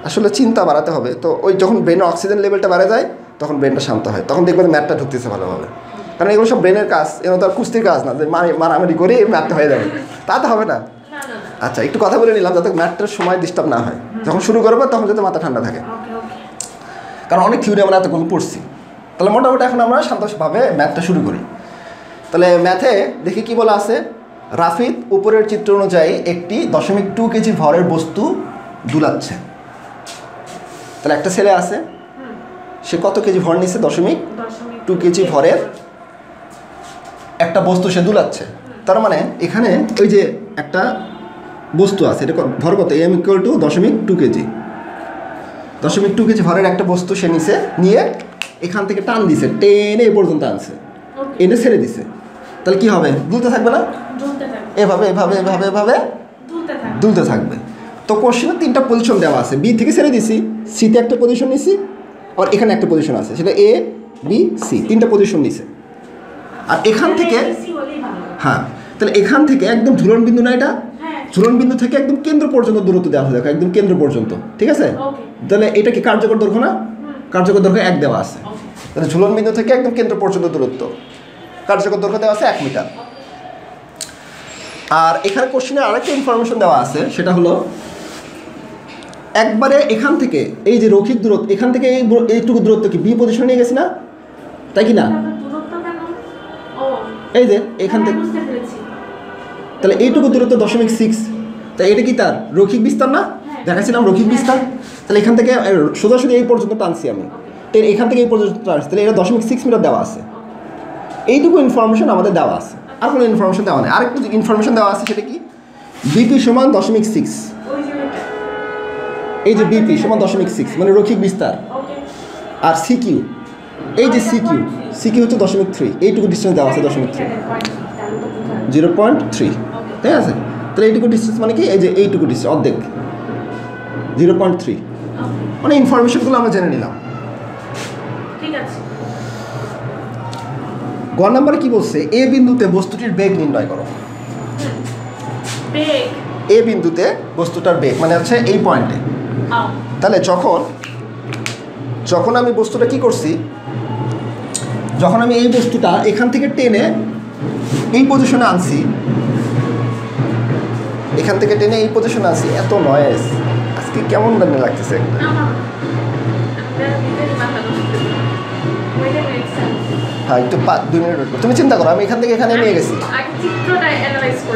আসলে চিন্তা বাড়াতে হবে, তো ওই যখন ব্রেনের অক্সিজেন লেভেলটা বাড়ে যায় তখন ব্রেনটা শান্ত হয়, তখন দেখবেন ম্যাথটা ঢুকতেছে ভালোভাবে। কারণ এগুলো সব ব্রেনের কাজ, এগুলো তো আর কুস্তির কাজ না যে মারামারি করে ম্যাথটা হয়ে যাবে, তা তো হবে না। না না না। আচ্ছা, একটু কথা বলে নিলাম যাতে ম্যাথটার সময় ডিস্টার্ব না হয়। যখন শুরু করবো তখন যাতে মাথা ঠান্ডা থাকে, ওকে ওকে। কারণ অনেক থিওরি আমরা এতগুলো পড়ছি। তাহলে মোটামুটি এখন আমরা শান্তভাবে ম্যাথটা শুরু করি। তাহলে ম্যাথে দেখি কি বলা আছে। রাফিদ উপরের চিত্র অনুযায়ী একটি 0.2 কেজি ভরের বস্তু দুলাচ্ছে। তাহলে একটা ছেলে আছে, সে কত কেজি ভর নিচ্ছে? 0.2 কেজি ভরের একটা বস্তু সে দুলাচ্ছে। তার মানে এখানে ওই যে একটা বস্তু আছে, এটা ভর কত? m = 0.2 KG. 0.2 কেজি ভরের একটা বস্তু সে নিয়ে এখান থেকে টান দিছে, টেনে এ পর্যন্ত আনছে, এনে ছেড়ে দিছে। তাহলে কি হবে? দুলতে থাকবে না? দুলতে থাকবে। এভাবে এভাবে এভাবে এভাবে দুলতে থাকবে। দুলতে থাকবে। তো কোশ্চেনে 3টা পজিশন দেওয়া আছে, বি থেকে ছেড়ে দিছি, সিতে একটা পজিশন নিছি, আর এখানে একটা পজিশন আছে, সেটা এ বি সি, 3টা পজিশন নিছে। আর এখান থেকে বেশি হলেই ভালো। হ্যাঁ, তাহলে এখান থেকে একদম ঝুলন বিন্দু না, এটা হ্যাঁ। ঝুলন বিন্দু থেকে একদম কেন্দ্র পর্যন্ত দূরত্ব দেওয়া আছে, দেখো একদম কেন্দ্র পর্যন্ত, ঠিক আছে? ওকে। তাহলে এটা কি কার্যকর দৈর্ঘ্য না? কার্যকর দৈর্ঘ্য 1 দেওয়া আছে। ওকে। তাহলে ঝুলন বিন্দু থেকে একদম কেন্দ্র পর্যন্ত দূরত্ব, কার্যকর দৈর্ঘ্য দেওয়া আছে 1 মিটার। আর এখানে কোশ্চেনে আরেকটা ইনফরমেশন দেওয়া আছে, সেটা হলো একবারে এখান থেকে এই যে রৈখিক দূরত্ব, এখান থেকে এইটুকু দূরত্ব কি বি পজিশনে নিয়ে গেছি না, তাই কি না? তাহলে দূরত্ব কেন? ও, এই যে এখান থেকে, বুঝতে পেরেছি। তাহলে এইটুকু দূরত্ব 0.6, তাই এটা কি তার রৈখিক বিস্তার না? দেখাচ্ছিলাম রৈখিক বিস্তার। তাহলে এখান থেকে সোজাসুজি এই পর্যন্ত টানছি আমি, এখান থেকে এই পর্যন্ত টানছি, তাহলে এটা 0.6 মিটার দেওয়া আছে। এইটুকু ইনফরমেশন আমাদের দেওয়া আছে, আর কোনো ইনফরমেশন দেওয়া নেই। আরেকটু ইনফরমেশন দেওয়া আছে, সেটা কি? বিপি সমান 0.6, ওই যে এটা। এই যে বিপি সমান 0.6 মানে রৈখিক বিস্তার। ওকে। আর সিকিউ, এই যে সিকিউ হচ্ছে 0.3, এইটুকু ডিস্টেন্স দেওয়া আছে 0.3, 0.3, ঠিক আছে? তাহলে এইটুকু ডিস্টেন্স মানে কি? এই যে এইটুকু ডিস্টেন্স অর্ধেক 0.3, মানে ইনফরমেশনগুলো আমরা জেনে নিলাম। ঠিক আছে। গ নাম্বারে কি বলছে? এ বিন্দুতে বস্তুটির বেগ নির্ণয় করো। বেগ। এ বিন্দুতে বস্তুটার বেগ মানে হচ্ছে এই পয়েন্টে। তাহলে যখন আমি বস্তুটা কি করছি, যখন আমি এই বস্তুটা এখান থেকে টেনে এই পজিশনে আনছি, এখান থেকে টেনে এই পজিশনে আসি, এত নয়েস আজকে কেমন জানি লাগতেছে একটা। হ্যাঁ একটু 2 মিনিট ওয়েট করো। তুমি চিন্তা করো, আমি এখান থেকে এখানে নিয়ে গেছি,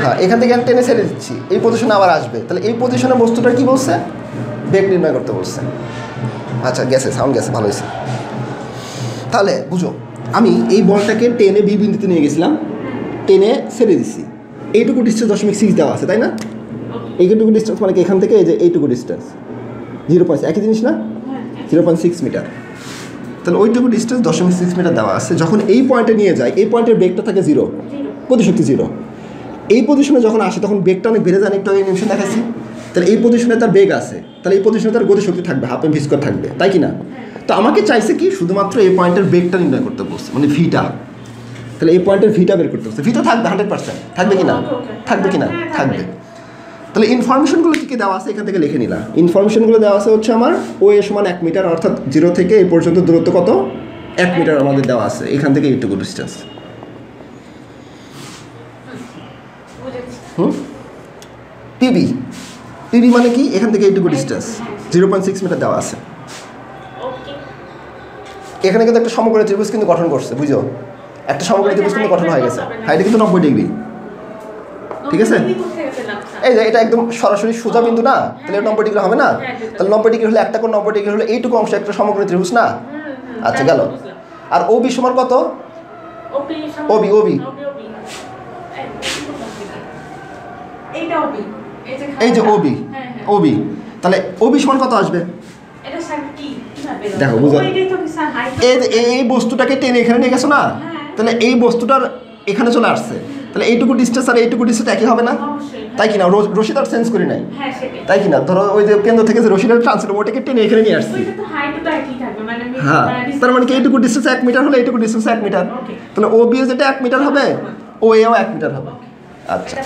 হ্যাঁ এখান থেকে টেনে ছেড়ে দিচ্ছি, এই পজিশনে আবার আসবে, তাহলে এই পজিশনে বস্তুটা কি বলছে, বেগ নির্ণয় করতে বলছে। আচ্ছা গেছে, সাউন্ড গেছে, ভালো হয়েছে। তাহলে বুঝো, আমি এই বলটাকে টেনে বি বিন্দুতে নিয়ে গেছিলাম, টেনে ছেড়ে দিচ্ছি, এইটুকু ডিস্টেন্স 0.6 দেওয়া আছে তাই না? এইটুকু ডিস্টেন্স মানে কি এখান থেকে এই যে এইটুকু ডিস্টেন্স 0.6, একই জিনিস না, 0.6 মিটার। তাহলে ওইটুকু ডিস্টেন্স 0.6 মিটার দেওয়া আছে। যখন এই পয়েন্টে নিয়ে যায়, এই পয়েন্টের বেগটা থাকে 0, গতিশক্তি 0। এই পজিশনে যখন আসে তখন বেগটা অনেক বেড়ে যায়, একটু এই নিমিশন দেখাচ্ছি। তাহলে এই পজিশনে তার বেগ আছে, তাহলে এই পজিশনে তার গতিশক্তি থাকবে, হাফ এম ভি স্কয়ার থাকবে, তাই কি না? তো আমাকে চাইছে কি শুধুমাত্র এই পয়েন্টের বেগটা নির্ণয় করতে বলছে, মানে ভিটা। তাহলে এই পয়েন্টের ভিটা বের করতে বলছে। ভি তো থাকবে 100%, থাকবে কি না? থাকবে কি না? থাকবে। তাহলে ইনফরমেশনগুলো কী কী দেওয়া আছে এখান থেকে লিখে নিলাম। ইনফরমেশনগুলো দেওয়া আছে হচ্ছে আমার ও এ সমান 1 মিটার, অর্থাৎ 0 থেকে এই পর্যন্ত দূরত্ব কত, 1 মিটার আমাদের দেওয়া আছে, এখান থেকে এইটুকু ডিস্টেন্স। পিবি, পিবি মানে কি, এখান থেকে এইটুকু ডিস্টেন্স 0.6 মিটার দেওয়া আছে। এখানে কিন্তু একটা সমকোণী ত্রিভুজ কিন্তু গঠন করছে, বুঝো, একটা সমকোণী ত্রিভুজ কিন্তু গঠন হয়ে গেছে, হাইটে কিন্তু 90 ডিগ্রি, ঠিক আছে? এই যে এটা একদম সরাসরি সোজা বিন্দু না, তাহলে 90 ডিগ্রি হবে না? তাহলে 90 ডিগ্রি হলে একটা কোণ 90 ডিগ্রি হলে এইটুকু অংশ একটা সমকোণী ত্রিভুজ না? আচ্ছা গেল। আর ওবি সমান কত? ওবি, ওবি এই যে ওবি, ওবি, তাহলে ওবি সমান কত আসবে? দেখো বুঝো, এই বস্তুটাকে টেনে এখানে নিয়ে গেছো না, তাহলে এই বস্তুটার এখানে চলে আসছে, তাহলে এইটুকু ডিস্টেন্স আর এইটুকু ডিস্টেন্স একই হবে না? তাই কিনা? রশিদ আর চেঞ্জ করি নাই, তাই কিনা? ধরো ওই যে কেন্দ্র থেকে যে রশিদের ট্রান্সফার ওটাকে টেনে এখানে নিয়ে আসছি, হ্যাঁ, তার মানে কি এইটুকু ডিস্টেন্স 1 মিটার হলে এইটুকু ডিস্টেন্স 1 মিটার, তাহলে ও বি যেটা 1 মিটার হবে, ও এও 1 মিটার হবে। আচ্ছা,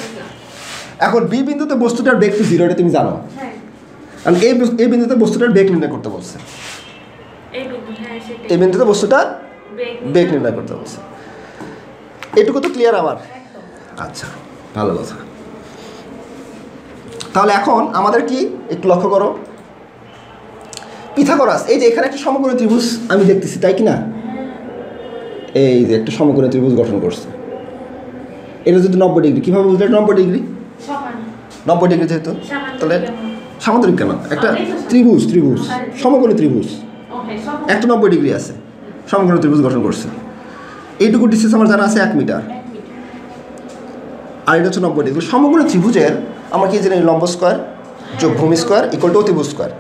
এখন বি বিন্দুতে বস্তুটার বেগ টু 0, এটা তুমি জানো, কারণ এই বিন্দুতে বস্তুটার বেগ নির্ণয় করতে বলছে, এই বিন্দুতে বস্তুটার বেগ নির্ণয় করতে বলছে। এটুকু তো ক্লিয়ার আমার? আচ্ছা, ভালো কথা। তাহলে এখন আমাদের কি একটু লক্ষ্য করো, পিথাগোরাস, এই যে এখানে একটা সমকোণী ত্রিভুজ আমি দেখতেছি, তাই কি না? এই যে একটা সমকোণী ত্রিভুজ গঠন করছে, এটা যদি 90 ডিগ্রি, কীভাবে বুঝলে 90 ডিগ্রি? 90 ডিগ্রি যেহেতু, তাহলে সামান্তরিক কেন? একটা ত্রিভুজ, ত্রিভুজ সমকোণী ত্রিভুজ, একটা 90 ডিগ্রি আছে, সমকোণী ত্রিভুজ গঠন করছে। এইটুকু ডিস্টেন্স আমার জানা আছে 1 মিটার, আর এটা হচ্ছে 90 ডিগ্রি। সমকোণী ত্রিভুজের আমরা কি জানি, লম্ব স্কোয়ার যোগ ভূমি স্কোয়ার ইকুয়াল টু অতিভুজ স্কোয়ার।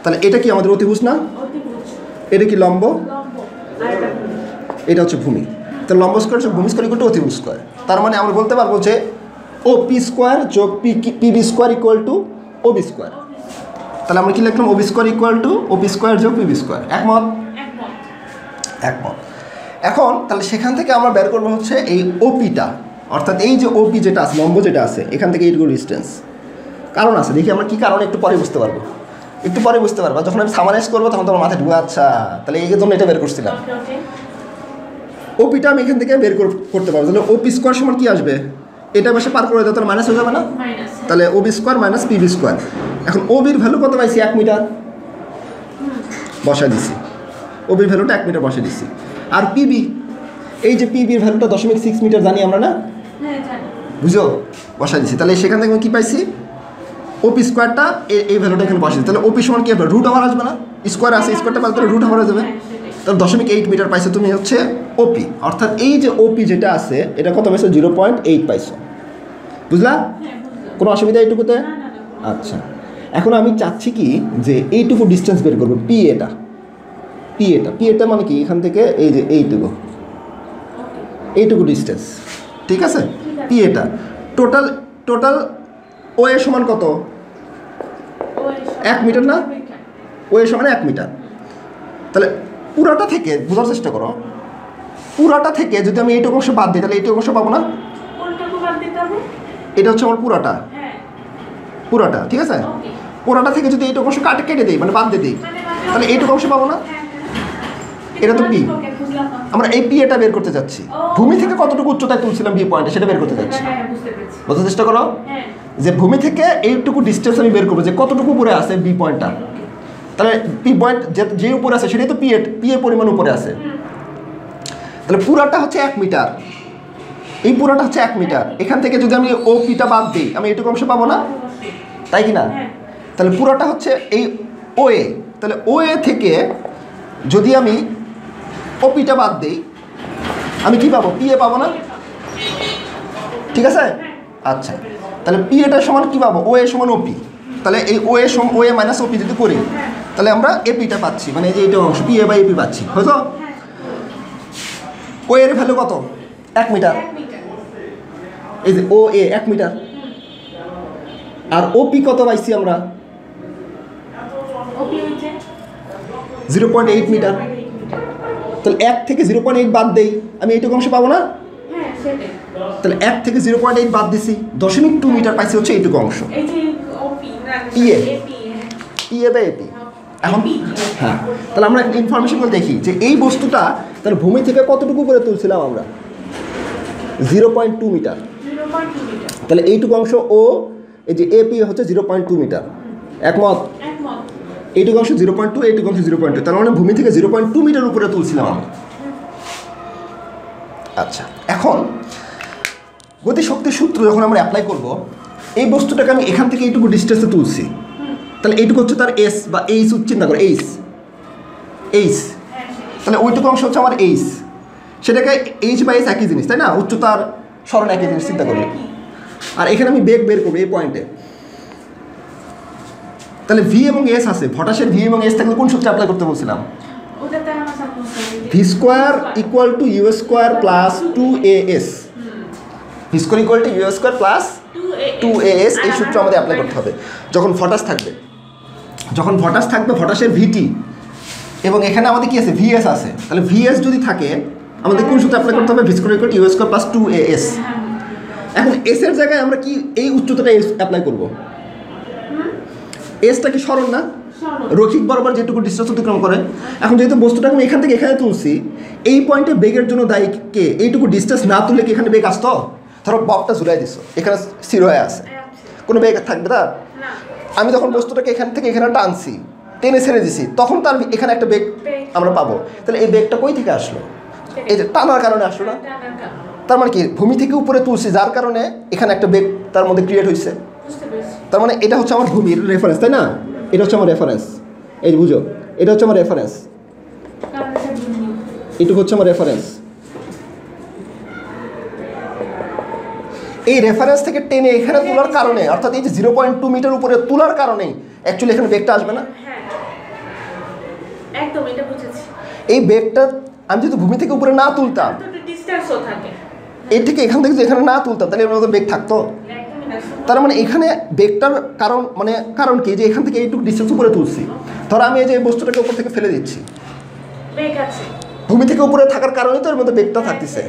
তাহলে এটা কি আমাদের অতিভুজ না? এটা কি লম্ব, এটা হচ্ছে ভূমি, তাহলে লম্ব স্কোয়ার যোগ ভূমি স্কোয়ার ইকুয়াল টু অতিভুজ স্কোয়ার। তার মানে আমরা বলতে পারবো যে ও পি স্কোয়ার যোগ PB square equal two Obi square. তাহলে আমরা কি লিখলাম, ওবি স্কোয়ার ইকুয়াল টু ওপি স্কোয়ার যোগ পিবি স্কোয়ার। একমত? একমত। এখন তাহলে সেখান থেকে আমরা বের করবো হচ্ছে এই ওপিটা, অর্থাৎ এই যে ওপি যেটা আছে, লম্ব যেটা আছে, এখান থেকে এইটুকু ডিস্টেন্স। কারণ আছে, দেখি আমরা কি কারণ একটু পরে বুঝতে পারবো, একটু পরে বুঝতে পারবো। যখন আমি সামারাইজ করবো তখন তোমার মাথায় ঢুকে, আচ্ছা তাহলে এই জন্য এটা বের করছিলাম। ওপিটা আমি এখান থেকে বের করতে পারবো, তাহলে ওপি স্কোয়ার সমান কি আসবে, এটা বেশি পার করে দেওয়া, তাহলে মাইনাস হয়ে যাবে না? তাহলে Obi square minus PB square. এখন ওবির ভ্যালু কত পাইছি, 1 মিটার বসাই দিছি, ওবির ভ্যালুটা 1 মিটার বসাই দিছি। আর পিবি, এই যে পিবির ভ্যালুটা 0.6 মিটার জানি আমরা না, বুঝো, বসাই দিছি। তাহলে সেখান থেকে আমি কী পাইছি, ওপি স্কোয়ারটা এই ভ্যালুটা এখানে বসাই দিই, তাহলে ওপি সমান কি হবে, রুট আবার আসবে না? স্কোয়ার আছে, স্কোয়ারটা পারলে তাহলে রুট আবার যাবে, তাহলে 0.8 মিটার পাইছো তুমি হচ্ছে ওপি। অর্থাৎ এই যে ওপি যেটা আছে এটা কত পাইছো, 0.8 পাইছো। বুঝলা? কোনো অসুবিধা এইটুকুতে? আচ্ছা, এখন আমি চাচ্ছি কি যে এইটুকু ডিস্টেন্স বের করবো, পি এটা, পি এটা, পি এটা মানে কি এখান থেকে এই যে এইটুকু ডিস্টেন্স, ঠিক আছে? পি এটা টোটাল, টোটাল ও এর সমান কত, 1 মিটার না? ও এর সমান 1 মিটার। তাহলে পুরাটা থেকে বোঝার চেষ্টা করো, পুরাটা থেকে যদি আমি এইটুকু অংশ বাদ দিই তাহলে এইটুকু অংশ পাবো না? এটা হচ্ছে আমার পুরাটা, পুরাটা, ঠিক আছে? পুরাটা থেকে যদি এইটুকু অংশ কেটে দিই, মানে বাদ দিয়ে দিই, তাহলে এইটুকু অংশ পাবো না? এটা তো পি, আমরা এই পি এটা বের করতে যাচ্ছি। ভূমি থেকে কতটুকু উচ্চতায় তুলছিলাম বি পয়েন্টে, সেটা বের করতে যাচ্ছি। বোঝার চেষ্টা করো। যে ভূমি থেকে এইটুকু ডিস্টেন্স আমি বের করবো যে কতটুকু উপরে আছে বি পয়েন্টটা। তাহলে পি পয়েন্ট যে উপরে আছে সেটাই তো পি এর পরিমাণ উপরে আছে। তাহলে পুরাটা হচ্ছে 1 মিটার, এই পুরাটা হচ্ছে 1 মিটার। এখান থেকে যদি আমি ও পিটা বাদ দিই আমি এইটুকু অংশ পাবো না, তাই কি না? তাহলে পুরাটা হচ্ছে এই ও এ। তাহলে ও এ থেকে যদি আমি ও পিটা বাদ দিই আমি কি পাবো? পি এ পাবো না? ঠিক আছে, আচ্ছা। তাহলে পি এটা সমান কি পাবো? ও এ সমান ওপি। তাহলে এই ও এ মাইনাস ওপি যদি করি তাহলে আমরা এপিটা পাচ্ছি, মানে এই যে এইটা অংশ পি এ বাই এপি পাচ্ছি, হয়তো। ও এর ভ্যালু কত? 1 মিটার। এই যে ও এ 1 মিটার, আর ওপি কত পাইছি আমরা? 0.8 মিটার। তাহলে 1 থেকে 0.8 বাদ দেই আমি এইটুকু অংশ পাবো না? তাহলে 1 থেকে 0.8 বাদ দিছি 0.2 মিটার পাইছি হচ্ছে এইটুকু অংশ। PA by AP. এখন হ্যাঁ, তাহলে আমরা একটা ইনফরমেশনগুলো দেখি যে এই বস্তুটা তাহলে ভূমি থেকে কতটুকু উপরে তুলছিলাম আমরা? 0.2 মিটার। তাহলে এইটুকু অংশ ও এই যে এপি হচ্ছে 0.2 মিটার, একমত? এইটুকু অংশ 0.2, এইটুকু অংশ 0.2, তার মানে ভূমি থেকে 0.2 মিটার উপরে তুলছিলাম আমরা। আচ্ছা, এখন গতিশক্তির সূত্র যখন আমরা অ্যাপ্লাই করব, এই বস্তুটাকে আমি এখান থেকে এইটুকু ডিস্টেন্সে তুলছি, তাহলে এইটুকু হচ্ছে তার এস বা এইচ, চিন্তা করো এইচ। তাহলে ওইটুকু অংশ হচ্ছে আমার এইচ, সেটাকে এইচ বাই এস একই জিনিস, তাই না? উচ্চতার সরণ একই জিনিস, চিন্তা করি। আর এখানে আমি বেগ বের করবো এই পয়েন্টে। তাহলে ভি এবং এস আছে, ভটাসের ভি এবং এস থাকলে কোন সূত্রে অ্যাপ্লাই করতে বলছিলাম? V square equal to you square plus 2as। V square equal to you square plus 2as, এই সূত্র আমাদের অ্যাপ্লাই করতে হবে যখন ভটাস থাকবে। যখন ভটাস থাকবে, ভটাসের ভিটি এবং এখানে আমাদের কি আছে? ভিএস আছে। তাহলে ভিএস যদি থাকে আমাদের কোন সূত্র অ্যাপ্লাই করতে হবে? V square equal to you square plus 2as। এখন এস এর জায়গায় আমরা কি এই উচ্চতাটা অ্যাপ্লাই করবো? এসটা কি সরণ না? রৈখিক বরাবর যেটুকু ডিস্টেন্স অতিক্রম করে। এখন যেহেতু বস্তুটাকে আমি এখান থেকে এখানে তুলছি, এই পয়েন্টে বেগের জন্য দায়ী কে? এইটুকু ডিস্টেন্স না তুললে কি এখানে বেগ আসতো? ধরো ববটা ঝুলাই দিচ্ছ, এখানে স্থির হয়ে আছে, কোনো বেগ থাকবে তার? আমি যখন বস্তুটাকে এখান থেকে এখানে টানছি, টেনে ছেড়ে দিছি, তখন তার এখানে একটা বেগ আমরা পাবো। তাহলে এই বেগটা কই থেকে আসলো? এই যে টানার কারণে আসলো না? তার মানে কি ভূমি থেকে উপরে তুলছি, যার কারণে এখানে একটা বেগ তার মধ্যে ক্রিয়েট হয়েছে। তার মানে এটা হচ্ছে আমার ভূমির রেফারেন্স, তাই না? এটা হচ্ছে আমার রেফারেন্স, এই বুঝো, এটা হচ্ছে আমার রেফারেন্স, এটুকু হচ্ছে আমার রেফারেন্স। এই রেফারেন্স থেকে টেনে এখানে তোলার কারণে, অর্থাৎ এই যে 0.2 মিটার উপরে তোলার কারণেই অ্যাকচুয়ালি এখানে বেগটা আসবে না? একদম, এটা বুঝেছি। এই বেগটা আমি যদি ভূমি থেকে উপরে না তুলতাম, এই থেকে এখান থেকে যদি এখানে না তুলতাম, তাহলে এর মধ্যে বেগ থাকতো? তার মানে এখানে বেগটার কারণ কি? যে এখান থেকে এইটুকু ডিস্টেন্স উপরে তুলছি, ধরো আমি এই যে বস্তুটাকে উপর থেকে ফেলে দিচ্ছি, ভূমি থেকে উপরে থাকার কারণে তো এর মধ্যে বেগটা থাকতেছে,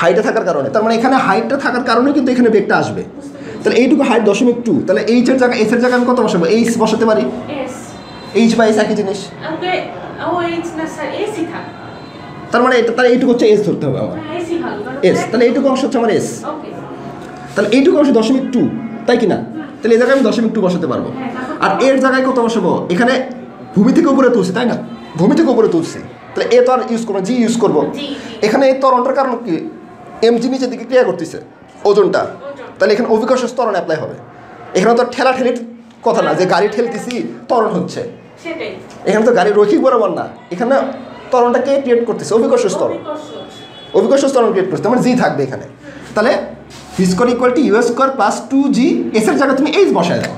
হাইটে থাকার কারণে। তার মানে এখানে হাইটটা থাকার কারণে কিন্তু এখানে বেগটা আসবে। তাহলে এইটুকু হাইট 0.2, তাহলে এইচ এর জায়গায়, এস এর জায়গায় আমি কত বসাবো? এইচ বসাতে পারি, এইচ বাই এস একই জিনিস। তার মানে এটা, তাহলে এইটুকু হচ্ছে এস ধরতে হবে আমার, এস। তাহলে এইটুকু অংশ হচ্ছে আমার এস, তাহলে এইটুকু অংশ 0.2, তাই কি না? তাহলে এই জায়গায় আমি 0.2 বসাতে পারবো। আর এর জায়গায় কত বসাবো? এখানে ভূমি থেকে উপরে তুলছি, তাই না? ভূমি থেকে উপরে তুলছি, তাহলে এ তো আর ইউজ করবো, জি ইউজ করবো। এখানে এই ত্বরণটার কারণ কি? এমজি নিচের দিকে ক্রিয়া করতেছে, ওজনটা, তাহলে এখানে অভিকর্ষজ ত্বরণ অ্যাপ্লাই হবে। এখানে তো ঠেলা ঠেলির কথা না যে গাড়ি ঠেলতেছি ত্বরণ হচ্ছে, এখানে তো গাড়ি রৈখিক বরাবর না, এখানে ত্বরণটা কে ক্রিয়েট করতেছে? অভিকর্ষজ ত্বরণ, অভিকর্ষজ ত্বরণ ক্রিয়েট করতেছে, আমার জি থাকবে এখানে। তাহলে v square equal to you square plus 2g, s এর জায়গায় তুমি এইচ বসায় দাও,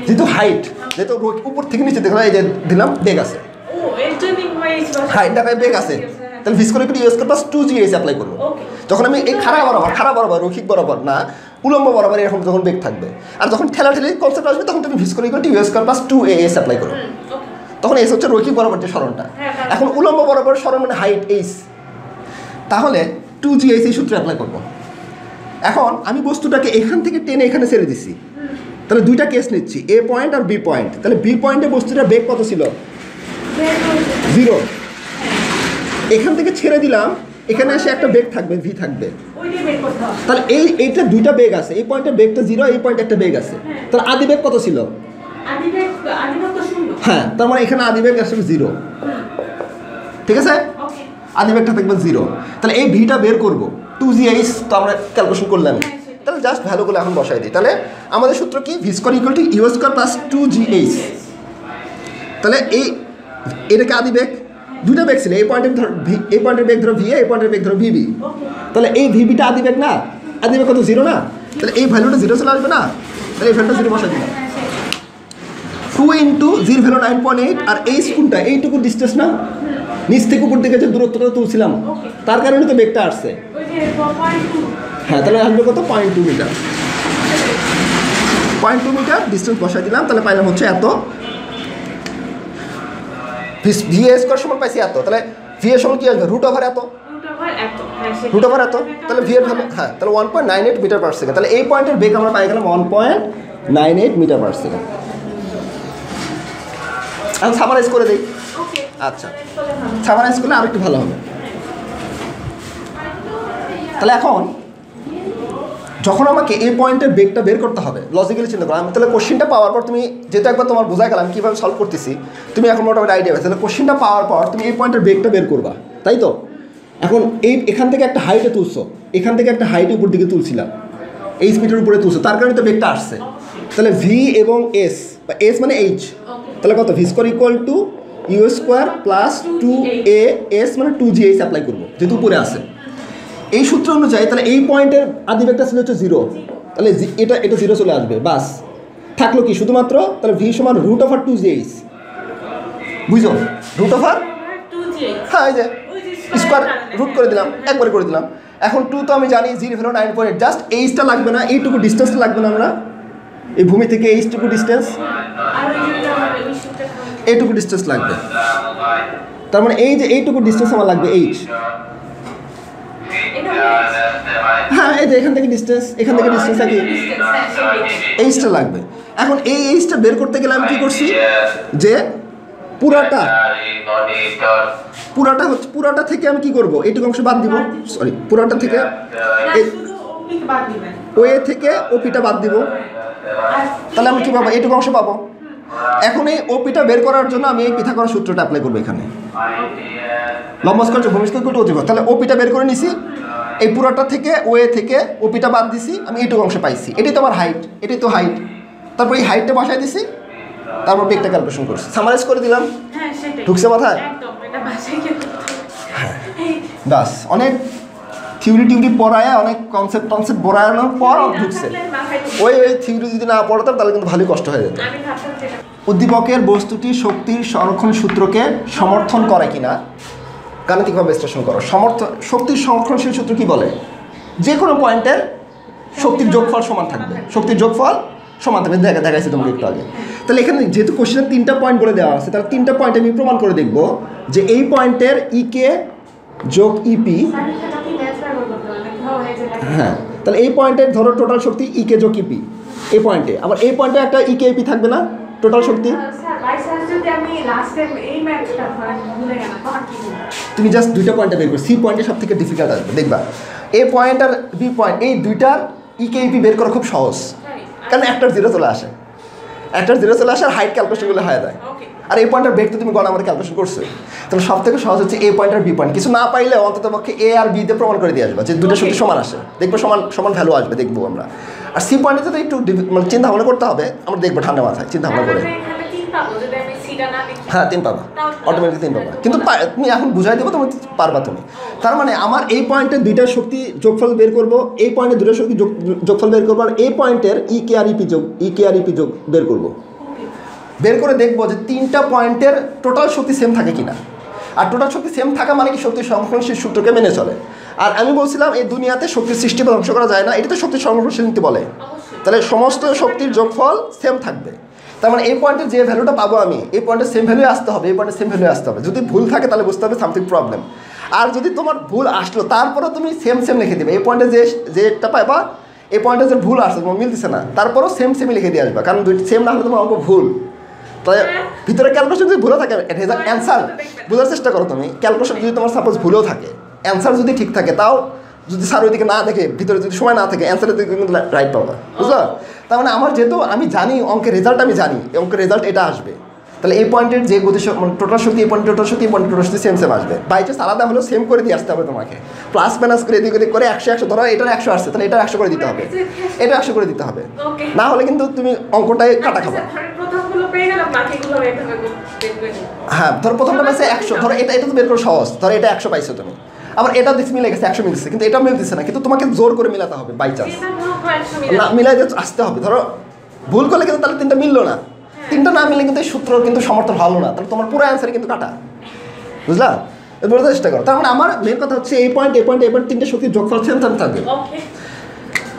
যেহেতু হাইট, যেহেতু উপর থেকে নিচে দেখলাম, এই যে দিলাম বেগ আছে, হাইট দেখায় বেগ আছে, তাহলে v square equal to you square plus 2g h apply করবো। যখন আমি এই খাড়া বরাবর রৈখিক বরাবর না, উলম্ব বরাবর এরকম যখন বেগ থাকবে, আর যখন ঠেলাঠেলি কনসেপ্ট আসবে তখন তুমি v square equal to you square plus 2as apply করো, তখন এস হচ্ছে রৈখিক বরাবর যে সরণটা। এখন উলম্ব বরাবর সরণ মানে হাইট এইচ, তাহলে 2gh এই সূত্রে অ্যাপ্লাই করবো। এখন আমি বস্তুটাকে এখান থেকে টেনে এখানে ছেড়ে দিচ্ছি, তাহলে দুইটা কেস নিচ্ছি, এ পয়েন্ট আর বি পয়েন্ট। তাহলে বি পয়েন্টে বস্তুটার বেগ কত ছিল? 0। এখান থেকে ছেড়ে দিলাম, এখানে এসে একটা বেগ থাকবে ভি থাকবে, ওইটাই বের করতে হবে। তাহলে এইটা দুইটা বেগ আছে, এই পয়েন্টের বেগটা 0, এই পয়েন্টে একটা বেগ আছে, তাহলে আদি বেগ কত ছিল? আদিবেগ তো শূন্য। হ্যাঁ, তার মানে এখানে আদি বেগ আসবে 0, ঠিক আছে? ওকে। আদি বেগটা থাকবে 0, তাহলে এই ভিটা বের করব 2gh, তো আমরা ক্যালকুলেশন করলাম, তাহলে জাস্ট ভ্যালুগুলো এখন বসাই দিই। তাহলে আমাদের সূত্র কি? V square equal to you square plus 2gh। তাহলে এটাকে আদি বেগ, দুইটা বেগ ছিল, এই পয়েন্টের ধর এই পয়েন্টের বেগ ধরো ভি, এই পয়েন্টের বেগ ধরো ভিবি, তাহলে এই ভিবিটা আদি বেগ না? আদি বেগ কত? 0 না? তাহলে এই ভ্যালুটা 0 চলে আসবে না? তাহলে এই ভ্যালুটা 0 বসাই দিলাম। 2 ইন্টু 0 ভ্যালু 9.8, আর এই কোনটা? এইটুকু ডিস্টেন্স না, নিচ থেকে উপর দিকে যে দূরত্বটা তুলছিলাম, তার কারণে তো বেগটা আসছে। ওই যে 4.2। হ্যাঁ, তাহলে আসবে কত? 0.2 মিটার। 0.2 মিটার ডিস্টেন্স বসাই দিলাম, তাহলে পাইলাম হচ্ছে এত। ভি এ স্কোয়ার সমান পাইছি এত, তাহলে ভি এর সমান কি আসবে? রুট ওভার এত, রুট ওভার এত, তাহলে ভি এর ভ্যালু, হ্যাঁ, তাহলে 1.98 মিটার পার সেকেন্ড। তাহলে এই পয়েন্টের বেগ আমরা পাই গেলাম 1.98 মিটার পার সেকেন্ড। আমি সামারাইজ করে দিই। ওকে। আচ্ছা, সামারাইজ করলে আরেকটু ভালো হবে। তাহলে এখন যখন আমাকে এই পয়েন্টের বেগটা বের করতে হবে, লজিক্যালি চিন্তা করো, আমি তাহলে কোশ্চেনটা পাওয়ার পর তুমি যেহেতু একবার তোমার বোঝা গেলাম কীভাবে সলভ করতেছি, তুমি এখন মোটামুটি আইডিয়া পেয়েছো, তাহলে কোশ্চেনটা পাওয়ার পর তুমি এই পয়েন্টের বেগটা বের করবা, তাই তো? এখন এখান থেকে একটা হাইটে তুলছো, এখান থেকে একটা হাইটে উপর দিকে তুলছিলাম, এই স্পিডের উপরে তুলছো, তার কারণে তো বেগটা আসছে। তাহলে ভি এবং এস, বা এস মানে এইচ, তাহলে কত? V square equal to you square plus 2a S মানে 2gh অ্যাপ্লাই করবো যেহেতু উপরে আসে। এই সূত্র অনুযায়ী তাহলে এই পয়েন্টের আদি বেগটা ছিল হচ্ছে 0, তাহলে এটা 0 চলে আসবে, বাস থাকলো কি শুধুমাত্র, তাহলে ভি সমান রুট ওভার 2gh, বুঝো? রুট ওভার, হ্যাঁ, এই যে স্কোয়ার রুট করে দিলাম, একবারে করে দিলাম। এখন 2 তো আমি জানি 0 ভ্যালু 9.8, জাস্ট এইচটা লাগবে না, এইটুকু ডিস্টেন্সটা লাগবে না, আমরা এই ভূমি থেকে এইটুকু ডিস্টেন্স, এইটুকু ডিস্টেন্স লাগবে, তার মানে এই যে এইটুকু ডিস্টেন্স আমার লাগবে এইচ। হ্যাঁ, এই যে এখান থেকে ডিস্টেন্স, এখান থেকে ডিস্টেন্স কি এইচটা লাগবে। এখন এই এইচটা বের করতে গেলে আমি কি করছি, যে পুরাটা থেকে আমি কি করব, এইটুকু অংশ বাদ দিব, সরি পুরাটা থেকে ওয়ে থেকে ওপিটা বাদ দিব, তাহলে আমি কি পাবো? এইটুকু অংশ পাবো। এখন এই ওপিটা বের করার জন্য আমি এই পিথাগোরাস সূত্রটা অ্যাপ্লাই করবো এখানে, লম্ব স্কয়ার ভূমি স্কয়ার ইকুয়াল টু অতিভুজ। তাহলে ওপিটা বের করে নিছি, এই পুরোটা থেকে ওয়ে থেকে ওপিটা বাদ দিছি, আমি এইটুকু অংশ পাইছি, এটাই তো আমার হাইট, এটাই তো হাইট। তারপর এই হাইটটা বসাই দিছি, তারপর বেগটা ক্যালকুলেশন করছি, সামারাইজ করে দিলাম, ঢুকছে মাথায়? বাস, অনেক থিওরি পড়ায়, অনেক কনসেপ্ট পড়ানোর পর ঢুকছে। ওই থিওরি যদি না পড়াতাম তাহলে কিন্তু ভালোই কষ্ট হয়ে যেত। উদ্দীপকের বস্তুটি শক্তির সংরক্ষণ সূত্রকে সমর্থন করে কিনা গাণিতিকভাবে বিশ্লেষণ করো। শক্তির সংরক্ষণশীল সূত্র কি বলে? যে কোনো পয়েন্টের শক্তির যোগফল সমান থাকবে, শক্তির যোগফল সমান থাকবে, দেখাইছি তোমাকে একটু আগে। তাহলে এখানে যেহেতু কোশ্চেনে 3টা পয়েন্ট বলে দেওয়া আছে, তাহলে 3টা পয়েন্ট আমি প্রমাণ করে দেখব যে এই পয়েন্টের ইকে যোগ ইপি, হ্যাঁ, তাহলে এই পয়েন্টের ধরো টোটাল শক্তি ইকে যোগ ইপি, এই পয়েন্টে, আবার এই পয়েন্টে একটা ইকে ইপি থাকবে না টোটাল শক্তি। তুমি জাস্ট দুইটা পয়েন্টে বের করো, সি পয়েন্টে সব থেকে ডিফিকাল্ট আসবে, দেখবা এ পয়েন্ট আর বি পয়েন্ট, এই দুইটার ইকে ইপি বের করা খুব সহজ, কারণ একটার 0 চলে আসে, একটার 0 চলে আসে, আর হাইট ক্যালকুলেশনগুলো হয়ে যায়। আর এই পয়েন্টের বেগ তো তুমি গণনা করে ক্যালকুলেশন করছো, তাহলে সব থেকে সহজ হচ্ছে এ পয়েন্ট আর বি পয়েন্ট। কিছু না পাইলে অন্তত পক্ষে এ আর বি তে প্রমাণ করে দিয়ে আসবে যে দুটো শক্তি সমান আসে, দেখবো সমান ভ্যালু আসবে, দেখবো আমরা। আর সি পয়েন্টে তো একটু মানে চিন্তা ভাবনা করতে হবে, আমরা দেখবো ঠান্ডা মাথায় চিন্তা ভাবনা করে। হ্যাঁ, 3 পাবা, অটোমেটিক 3 পাবা, কিন্তু তুমি এখন বুঝাই দেবো, তুমি পারবা তুমি। তার মানে আমার এই পয়েন্টের দুইটা শক্তি যোগফল বের করবো, এই পয়েন্টের দুটো শক্তি যোগফল বের করবো, আর এই পয়েন্টের ইকে আর ইপি যোগ বের করবো। বের করে দেখবো যে 3টা পয়েন্টের টোটাল শক্তি সেম থাকে কিনা। আর টোটাল শক্তি সেম থাকা মানে কি শক্তির সংরক্ষণশীল সূত্রকে মেনে চলে। আর আমি বলছিলাম এই দুনিয়াতে শক্তির সৃষ্টি বা ধ্বংস করা যায় না, এটা তো শক্তির সংরক্ষণশীল নীতি বলে। তাহলে সমস্ত শক্তির যোগফল সেম থাকবে, তার মানে এই পয়েন্টে যে ভ্যালুটা পাবো আমি, এই পয়েন্টে সেম ভ্যালু আসতে হবে, এই পয়েন্টে সেম ভ্যালু আসতে হবে। যদি ভুল থাকে তাহলে বুঝতে হবে সামথিং প্রবলেম। আর যদি তোমার ভুল আসলো তারপরেও তুমি সেম লিখে দেবে, এই পয়েন্টে যেটা পাবা, এই পয়েন্টে যে ভুল আসছে তোমার মিলতেছে না, তারপরেও সেমই লিখে দিয়ে আসবে, কারণ দুইটা সেম না হলে তোমার অঙ্ক ভুল। তাই ভিতরে ক্যালকুলেশন যদি ভুলে থাকে, অ্যান্সার বোঝার চেষ্টা করো তুমি। ক্যালকুলেশন যদি তোমার সাপোজ ভুলেও থাকে, অ্যান্সার যদি ঠিক থাকে তাও যদি স্যার ওইদিকে না দেখে ভিতরে যদি সময় না থাকে অ্যান্সারের দিকে কিন্তু রাইট পাবো না, বুঝলো? তার মানে আমার যেহেতু আমি জানি অঙ্কের রেজাল্ট, আমি জানি অঙ্কের রেজাল্ট এটা আসবে, তাহলে এই পয়েন্টের যে গতি মানে টোটাল শক্তি, এই পয়েন্ট টোটাল শক্তি, এই পয়েন্ট টোটাল শক্তি সেম সেম আসবে। বাই চান্স আলাদা হলেও সেম করে দিয়ে আসতে হবে তোমাকে, প্লাস মাইনাস করে এদিক ওদিক করে 100 ধরো এটার 100 আসছে, তাহলে এটা 100 করে দিতে হবে, এটা 100 করে দিতে হবে, না হলে কিন্তু তুমি অঙ্কটাই কাটা খাবে। হ্যাঁ, ধরো প্রথমটা পাইছে 100, ধরো এটা তো বের করে সহজ, ধরো এটা 100 পাইছো তুমি, আবার এটা দিচ্ছে মিলে গেছে 100 মিলছে, কিন্তু এটা মিলতেছে না, কিন্তু তোমাকে জোর করে মিলাতে হবে বাই চান্স, না মিলাই দিয়ে আসতে হবে। ধরো ভুল করলে কিন্তু তাহলে 3টা মিললো না, 3টা না মিললে কিন্তু এই সূত্র কিন্তু সমর্থন হলো না, তাহলে তোমার পুরো অ্যান্সার কিন্তু কাটা, বুঝলা? এবার চেষ্টা করো। তার মানে আমার মেন কথা হচ্ছে এই পয়েন্ট 3টে শক্তির যোগফল সেম থাকবে,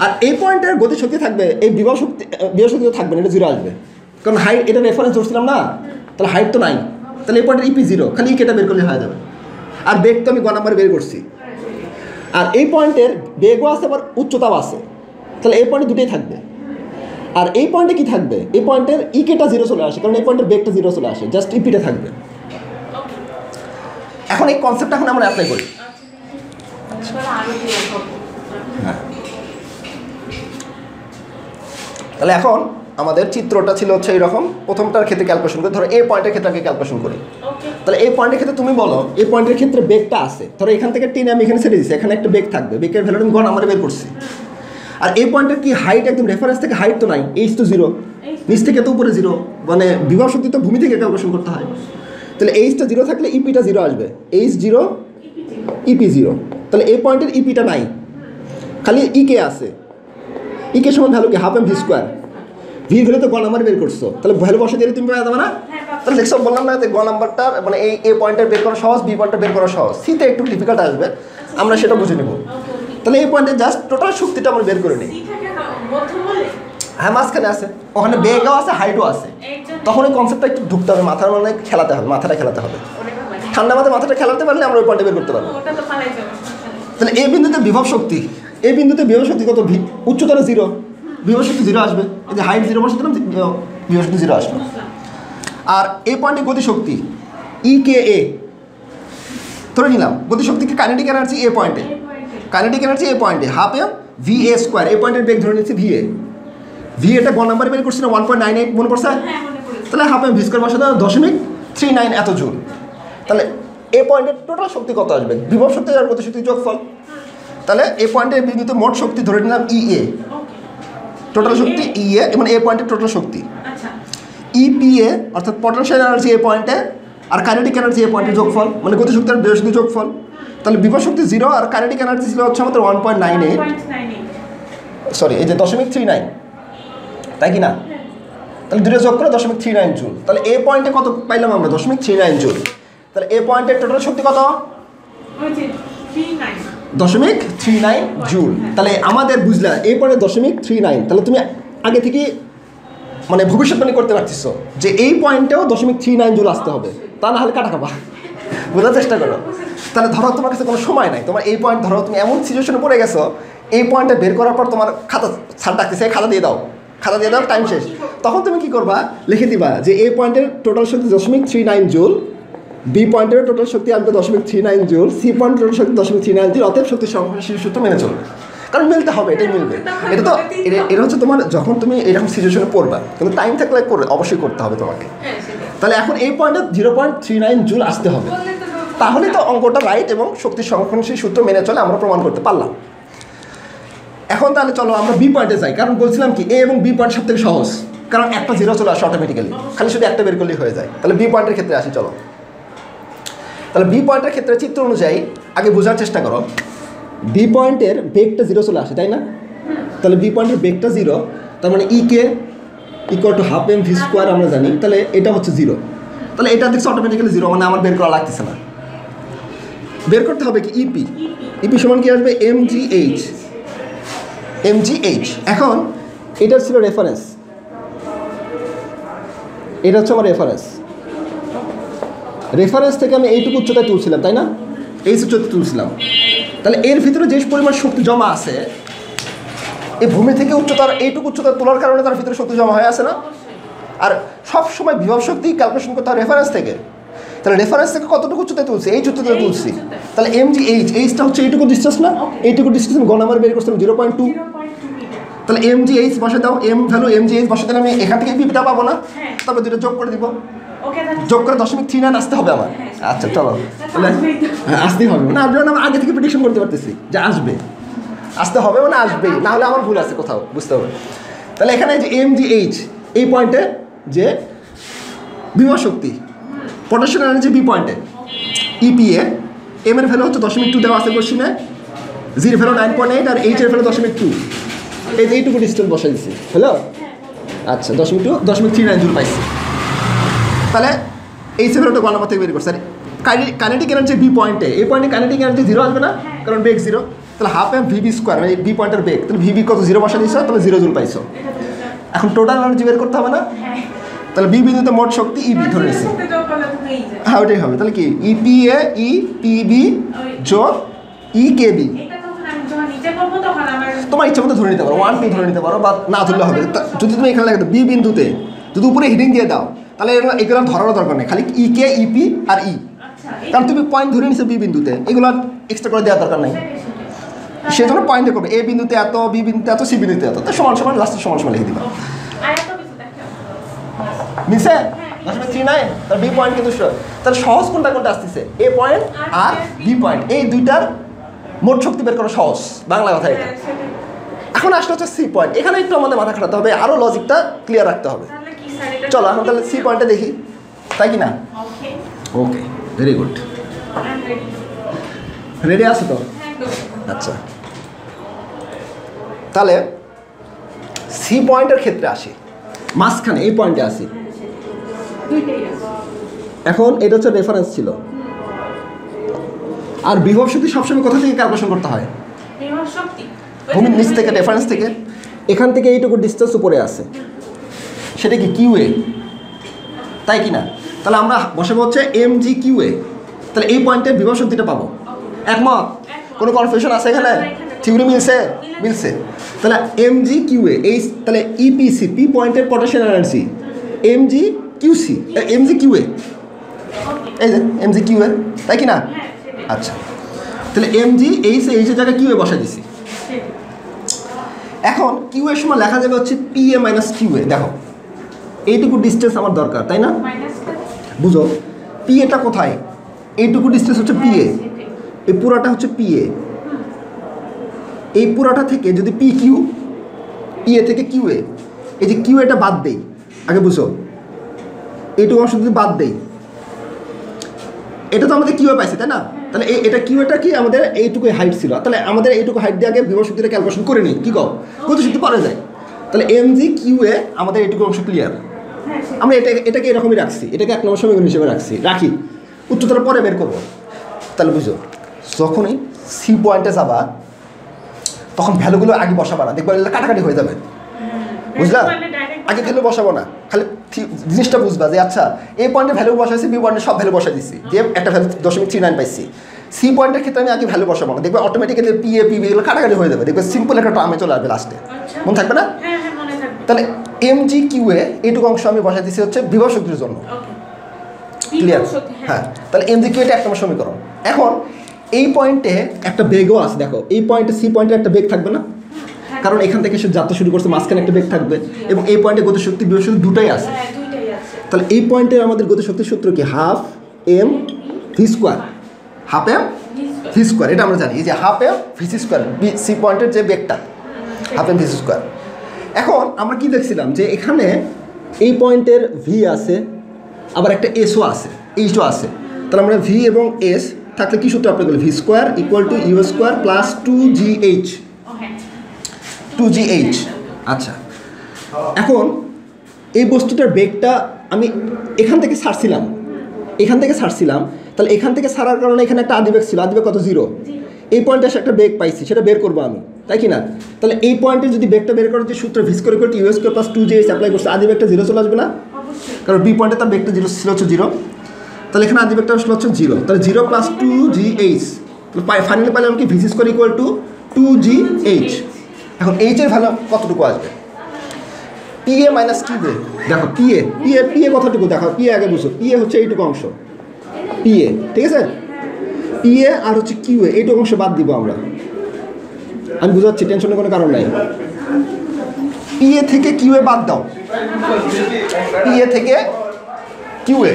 আর এই পয়েন্টের গতি শক্তি থাকবে, এই বিভব শক্তি থাকবে না, এটা 0 আসবে, কারণ হাইট এটা রেফারেন্স ধরছিলাম না, তাহলে হাইট তো নাই, তাহলে এই পয়েন্টের ইপি 0, খালি কেটা বের করলে হয়ে যাবে। আর বেগ তো আমি গ নাম্বারে বের করছি, আর এই পয়েন্টের বেগও আছে আবার উচ্চতাও আছে, তাহলে এই পয়েন্টে দুটোই থাকবে। আর এই পয়েন্টে কি থাকবে, এই পয়েন্টের ইকেটা 0 চলে আসে, কারণ এই পয়েন্টের বেগটা 0 চলে আসে, জাস্ট ইপিটা থাকবে। এখন এই কনসেপ্টটা এখন আমরা অ্যাপ্লাই করি। হ্যাঁ, তাহলে এখন আমাদের চিত্রটা ছিল হচ্ছে এইরকম, প্রথমটার ক্ষেত্রে ক্যালকুলেশন করে, ধরো এই পয়েন্টের ক্ষেত্রে আগে ক্যালকুলেশন করি। তাহলে এই পয়েন্টের ক্ষেত্রে তুমি বলো এই পয়েন্টের ক্ষেত্রে বেগটা আছে, ধরো এখান থেকে টেনে আমি এখানে ছেড়ে দিচ্ছি, এখানে একটা বেগ থাকবে, বেগের ভ্যালু আমি গ নাম্বারে বের করছি। আর এই পয়েন্টের কি হাইট, একদম রেফারেন্স থেকে হাইট তো নাই, এইচ তো 0, নিচ থেকে তো উপরে 0, মানে বিভব শক্তি তো ভূমি থেকে ক্যালকুলেশন করতে হয়, তাহলে এইচটা 0 থাকলে ইপিটা 0 আসবে, এইচ 0 ইপি 0, তাহলে এই পয়েন্টের ইপিটা নাই, খালি ইকে আছে, ইকে সমান ভ্যালু কি ½ m v², ভি ভ্যালু তো গ নাম্বার বের করছো, তাহলে ভ্যালু বসে দিলে তুমি পেয়ে যাবে না? তাহলে দেখছো বললাম না যে গ নাম্বারটা মানে এই এ পয়েন্টের বের করা সহজ, বি পয়েন্টটা বের করা সহজ, সিতে একটু ডিফিকাল্ট আসবে, আমরা সেটা বুঝে নেব। তাহলে এই পয়েন্টে জাস্ট টোটাল শক্তিটা আমরা বের করে নিই। হ্যাঁ, মাঝখানে আছে, ওখানে বেগও আছে হাইটও আছে, তখন এই কনসেপ্টটা একটু ঢুকতে হবে, মাথার মানে খেলাতে হবে, মাথাটা খেলাতে হবে, ঠান্ডা মাথাটা খেলাতে পারলে আমরা ওই পয়েন্টে বের করতে পারবো। তাহলে এই বিন্দুতে বিভব শক্তি, এই বিন্দুতে বিভব শক্তি কত, উচ্চতর 0, বিভব শক্তি 0 আসবে, এই যে হাইট 0 বসে দিলাম, বিভব শক্তি 0 আসবে। আর এই পয়েন্টে গতিশক্তি ইকেএ ধরে নিলাম, গতিশক্তিকে কাইনেটিক এনার্জি এ পয়েন্টে, কাইনেটিক এনার্জি এ পয়েন্টে ½ m va², এই পয়েন্টের বেগ ধরে নিচ্ছি va, এটা গ নাম্বারে বের করছি না 1.98, মনে পড়ছে? তাহলে ½ m v² বসে দাও 0.39 এত জুল, তাহলে এই পয়েন্টের টোটাল শক্তি কত আসবে, বিভব শক্তি আর গতিশক্তির যোগফল। তাহলে এই পয়েন্টের বিন্দুতে মোট শক্তি ধরে নিলাম ইএ, টোটাল শক্তি ইএ, মানে এই পয়েন্টের টোটাল শক্তি, ইপিএ অর্থাৎ পটেনশিয়াল এনার্জি এই পয়েন্টে, আর কাইনেটিক এনার্জি এই পয়েন্টের যোগফল, মানে গতিশক্তি আর বিভব শক্তির যোগফল। তাহলে বিভব শক্তি 0 আর কাইনেটিক এনার্জি ছিল হচ্ছে আমাদের 1.98, সরি এই যে 0.39, তাই কি না? তাহলে দুটো যোগ করে 0.39 জুল, তাহলে এই পয়েন্টে কত পাইলাম আমরা, 0.39 জুল। তাহলে এই পয়েন্টের টোটাল শক্তি কত, 0.39 জুল। তাহলে আমাদের বুঝলা এই পয়েন্টে 0.39, তাহলে তুমি আগে থেকে মানে ভবিষ্যৎবাণী করতে পারছিস যে এই পয়েন্টেও 0.39 জুল আসতে হবে, তা না হলে কাটা খাবা, বোঝার চেষ্টা করো। তাহলে ধরো তোমার কাছে কোনো সময় নাই, তোমার এই পয়েন্ট ধরো তুমি এমন সিচুয়েশনে পড়ে গেছো, এই পয়েন্টটা বের করার পর তোমার খাতা ছাড় ডাকতেছে, খাতা দিয়ে দাও, টাইম শেষ, তখন তুমি কি করবা, লিখে দিবা যে এই পয়েন্টের টোটাল শক্তি 0.39 জুল, বি পয়েন্টের টোটাল শক্তি আসবে 0.39 জুল, সি পয়েন্টের টোটাল শক্তি 0.39 জুল, অতএব শক্তি সংশ্লিষ্ট সূত্র মেনে চলবে, কারণ মিলতে হবে, এটাই মিলবে। এটা তো এটা হচ্ছে তোমার যখন তুমি এরকম সিচুয়েশনে পড়বা, কিন্তু টাইম থাকলে অবশ্যই করতে হবে তোমাকে। তাহলে এখন এই পয়েন্টে 0.39 জুল আসতে হবে, তাহলে তো অঙ্কটা রাইট এবং শক্তি সংশ্লিষ্ট সূত্র মেনে চলে আমরা প্রমাণ করতে পারলাম। এখন তাহলে চলো আমরা বি পয়েন্টে যাই, কারণ বলছিলাম কি এ এবং বি পয়েন্ট সব থেকে সহজ, কারণ একটা 0 চলে আসে অটোমেটিক্যালি, খালি শুধু একটা বের করলেই হয়ে যায়। তাহলে বি পয়েন্টের ক্ষেত্রে আসি, চলো। তাহলে বি পয়েন্টের ক্ষেত্রে চিত্র অনুযায়ী আগে বোঝার চেষ্টা করো, বি পয়েন্টের বেগটা 0 চলে আসে, তাই না? তাহলে বি পয়েন্টের বেগটা 0, তার মানে ইকে ইকুয়াল টু ½ m v² আমরা জানি, তাহলে এটা হচ্ছে 0, তাহলে এটা দেখছি অটোমেটিক্যালি 0, মানে আমার বের করা লাগতেছে না। বের করতে হবে কি ইপি, ইপি সমান কি আসবে mgh। এখন এটা ছিল রেফারেন্স, এটা হচ্ছে আমার রেফারেন্স থেকে আমি এইটুকু উচ্চতায় তুলছিলাম, তাই না? এই উচ্চতায় তুলছিলাম, তাহলে এর ভিতরে যে পরিমাণ শক্তি জমা আছে, এই ভূমি থেকে উচ্চতার এইটুকু উচ্চতা তোলার কারণে তার ভিতরে শক্তি জমা হয়ে আছে না? আর সব সময় বিভব শক্তি ক্যালকুলেশন করতে হয় রেফারেন্স থেকে, তাহলে রেফারেন্স থেকে কতটুকু উচ্চতায় তুলছি? এই উচ্চতায় তুলছি। তাহলে এইচটা হচ্ছে এইটুকু ডিস্টেন্স না? এইটুকু ডিস্টেন্স গণ নাম্বার বের করছিলাম 0.2। 0.2 মিটার। তাহলে MGH বসে দাও, এম ভ্যালু MGH বসে দিলে আমি এখান থেকে বিটা পাবো না? হ্যাঁ। তবে দুটো যোগ করে দিব, ওকে তাহলে যোগ করে 0.39 আসতে হবে আমার। হ্যাঁ। আচ্ছা চলো, তাহলে আসবেই তো। হ্যাঁ আসতেই হবে না, আসবে না, আমি আগে থেকে প্রেডিকশন করতে পারতেছি যে আসবে, আসতে হবে মানে আসবেই, না হলে আমার ভুল আছে কোথাও, বুঝতে হবে। তাহলে এখানে যে MGH এই পয়েন্টে যে বিভব শক্তি, পটাশিয়াম এনার্জি বি পয়েন্টে EPA, এম এর ভ্যালু হচ্ছে 0.2 দেওয়া আছে কোশ্চেনে, জির ভ্যালু 9.8 আর এইচ এর ভ্যালু 0.2। এই যে এইটুকু ডিস্টেন্স বসাই দিচ্ছি, হ্যালো? আচ্ছা 0.39 জুল পাইছি। তাহলে এইচ এর ভ্যালুটা গণনা থেকে বের করছে। আর কাইনেটিক এনার্জি বি পয়েন্টে, এই পয়েন্টে কাইনেটিক এনার্জি 0 আসবে না, কারণ বেগ 0। তাহলে হাফ এম ভিবি স্কোয়ার, মানে বি পয়েন্টের বেগ, তাহলে ভিবি কত 0 বসা দিয়েছো, তাহলে 0 জুল পাইছো। এটা তো বুঝলাম। এখন টোটাল এনার্জি বের করতে হবে না? হ্যাঁ। তাহলে বি বিন্দুতে মোট শক্তি ইবি ধরে নিচ্ছি। সাথে যোগ করলে তো হয়েই যায়। হ্যাঁ ওটাই হবে। তাহলে কি EPA EPB যোগ EKB। এটা তখন আমি যখন নিচে করবো তখন আমার তোমার ইচ্ছা মতো ধরে নিতে পারো, 1 2 ধরে নিতে পারো, বা না ধরলে হবে। যদি তুমি এখানে লাগে বি বিন্দুতে যদি উপরে হিডিং দিয়ে দাও, তাহলে এগুলো ধরারও দরকার নেই, খালি EK EP আর E। আচ্ছা কারণ তুমি পয়েন্ট ধরে নিছো বি বিন্দুতে, এগুলো এক্সট্রা করে দেওয়ার দরকার নেই। সেজন্য পয়েন্টে করবে, এ বিন্দুতে এত, বি বিন্দুতে এত, সি বিন্দুতে এত, তো সমান সমান লাস্টে সমান সমান লিখে দিবা। আর এত কিছু দেখো। মিলছে? 0.39, তার বি পয়েন্ট কিন্তু sure। তাহলে সহজ কোনটা কোনটা আসতেছে? এ পয়েন্ট আর বি পয়েন্ট, এই দুইটার মোট শক্তি বের করা সহজ, বাংলা কথা এটা। হ্যাঁ, সেটাই। এখন আসলে হচ্ছে সি পয়েন্ট, এখানে একটু আমাদের মাথা খাটাতে হবে, আরও লজিকটা ক্লিয়ার রাখতে হবে। তাহলে কি স্যার এটা? চলো এখন তাহলে সি পয়েন্টে দেখি, তাই কি না? Okay. Okay, very good. I am ready. Ready আছে তো? একদম। আচ্ছা, তাহলে সি পয়েন্টের ক্ষেত্রে আসি, মাঝখানে এই পয়েন্টে আসি। হ্যাঁ, সেটাই। দুইটাই আছে। এখন এটা হচ্ছে রেফারেন্স ছিল, আর বিভব শক্তি সবসময় কোথা থেকে ক্যালকুলেশন করতে হয়? বিভব শক্তি। ভূমির নিচ থেকে, রেফারেন্স থেকে। এখান থেকে এইটুকু ডিস্টেন্স উপরে আছে, সেটা কি কিউএ, তাই কি না? তাহলে আমরা বসাবো হচ্ছে MGQA। তাহলে এই পয়েন্টে বিভব শক্তিটা পাবো, একমত? কোনো কনফিউশন আছে এখানে? থিওরি মিলছে? মিলছে। তাহলে MGQA, এই তাহলে EPC পি পয়েন্টের পটাশিয়াম এনার্জি, MGQC MGQA, এই যে MGQA, তাই কি না? হ্যাঁ, সেটাই। আচ্ছা, তাহলে এইচ এর জায়গায় QA বসা দিছি। সেটাই। এখন কিউ এর সময় লেখা যাবে হচ্ছে PA মাইনাস QA। দেখো এইটুকু ডিস্টেন্স আমার দরকার, তাই না? মাইনাসটা। বুঝো PAটা কোথায়? এইটুকু ডিস্টেন্স হচ্ছে PA, হ্যাঁ, সেটাই। এই পুরাটা হচ্ছে PA। এই পুরাটা থেকে যদি PQ, PA থেকে QA, এই যে QAটা বাদ দেই, আগে বুঝো এইটুকু অংশ যদি বাদ দেই, এটা তো আমাদের QA পাইছে, তাই না? তাহলে এটা QAটা কি আমাদের এইটুকু হাইট ছিল, তাহলে আমাদের এইটুকু হাইট দিয়ে আগে বিভব শক্তিটা ক্যালকুলেশন করে নিই, কি কও? গতিশক্তি পরে যায়। তাহলে MGQA আমাদের এইটুকু অংশ ক্লিয়ার। হ্যাঁ, সেটাই। আমরা এটাকে এরকমই রাখছি, এটাকে 1 নম্বর সমীকরণ হিসেবে রাখি, উচ্চতার পরে বের করবো। তাহলে বুঝো যখনই সি পয়েন্টে যাবা তখন ভ্যালুগুলো আগে বসাবা না, দেখবা কাটাকাটি হয়ে যাবে, বুঝলা? আগে ভ্যালু বসাবো না, খালি জিনিসটা বুঝবা যে আচ্ছা এই পয়েন্টে ভ্যালু বসাইছি, বি পয়েন্টে সব ভ্যালু বসাই দিচ্ছি, দিয়ে একটা ভ্যালু 0.39 পাইছি। সি পয়েন্টের ক্ষেত্রে আমি আগে ভ্যালু বসাবো না, দেখবে অটোমেটিক্যালি PA PB এগুলো কাটাকাটি হয়ে যাবে, দেখবে সিম্পল একটা টার্মে চলে আসবে লাস্টে, আচ্ছা। মনে থাকবে না? হ্যাঁ, হ্যাঁ, মনে থাকবে। তাহলে MGQA এইটুকু অংশ আমি বসাই দিচ্ছি হচ্ছে বিভব শক্তির জন্য, ওকে। ক্লিয়ার? বিভব শক্তি, হ্যাঁ, তাহলে MGQA এটা 1 নম্বর সমীকরণ। এখন এই পয়েন্টে একটা বেগও আছে, দেখো এই পয়েন্টে সি পয়েন্টে একটা বেগ থাকবে না, কারণ এখান থেকে সে যাত্রা শুরু করছে, মাঝখানে একটা বেগ থাকবে, এবং এই পয়েন্টে গতিশক্তি বিভব শক্তি দুটাই আছে। হ্যাঁ, দুইটাই আছে। তাহলে এই পয়েন্টে আমাদের গতিশক্তির সূত্র কি? ½ m/v², এটা আমরা জানি, এই যে ½ m/v², সি পয়েন্টের যে বেগটা ½ m/v²। এখন আমরা কি দেখছিলাম যে এখানে এই পয়েন্টের ভি আছে, আবার একটা এসও আছে, এইচও আছে। তাহলে আমরা ভি এবং এস থাকলে কি সূত্র অ্যাপ্লাই করলে? v² = u² + 2gh, 2gh। আচ্ছা, এখন এই বস্তুটার বেগটা আমি এখান থেকে ছাড়ছিলাম, তাহলে এখান থেকে ছাড়ার কারণে এখানে একটা আদিবেগ ছিল, আদিবেগ কত? 0। এই পয়েন্টে এসে একটা বেগ পাইছি, সেটা বের করবো আমি, তাই কি না? তাহলে এই পয়েন্টে যদি বেগটা বের করার যে সূত্র v² = u² + 2gh অ্যাপ্লাই করছে, আদিবেগটা 0 চলে আসবে না? অবশ্যই। কারণ বি পয়েন্টে তার বেগটা 0 ছিল হচ্ছে 0, তাহলে এখানে আদিবেগটা আসলে হচ্ছে 0, তাহলে 0 + 2gh, তাহলে ফাইনালি পাইলাম কি? v² = 2gh। এখন h এর ভ্যালু কতটুকু আসবে? PA minus QA। দেখো PA কতটুকু, দেখো PA আগে বুঝো, PA হচ্ছে এইটুকু অংশ, পিএ, ঠিক আছে? পিএ আর হচ্ছে কিউএ, এইটুকু অংশ বাদ দিব আমরা। আমি বুঝাচ্ছি, টেনশনের কোনো কারণ নাই। পিএ থেকে কিউএ বাদ দাও, পিএ থেকে কিউএ,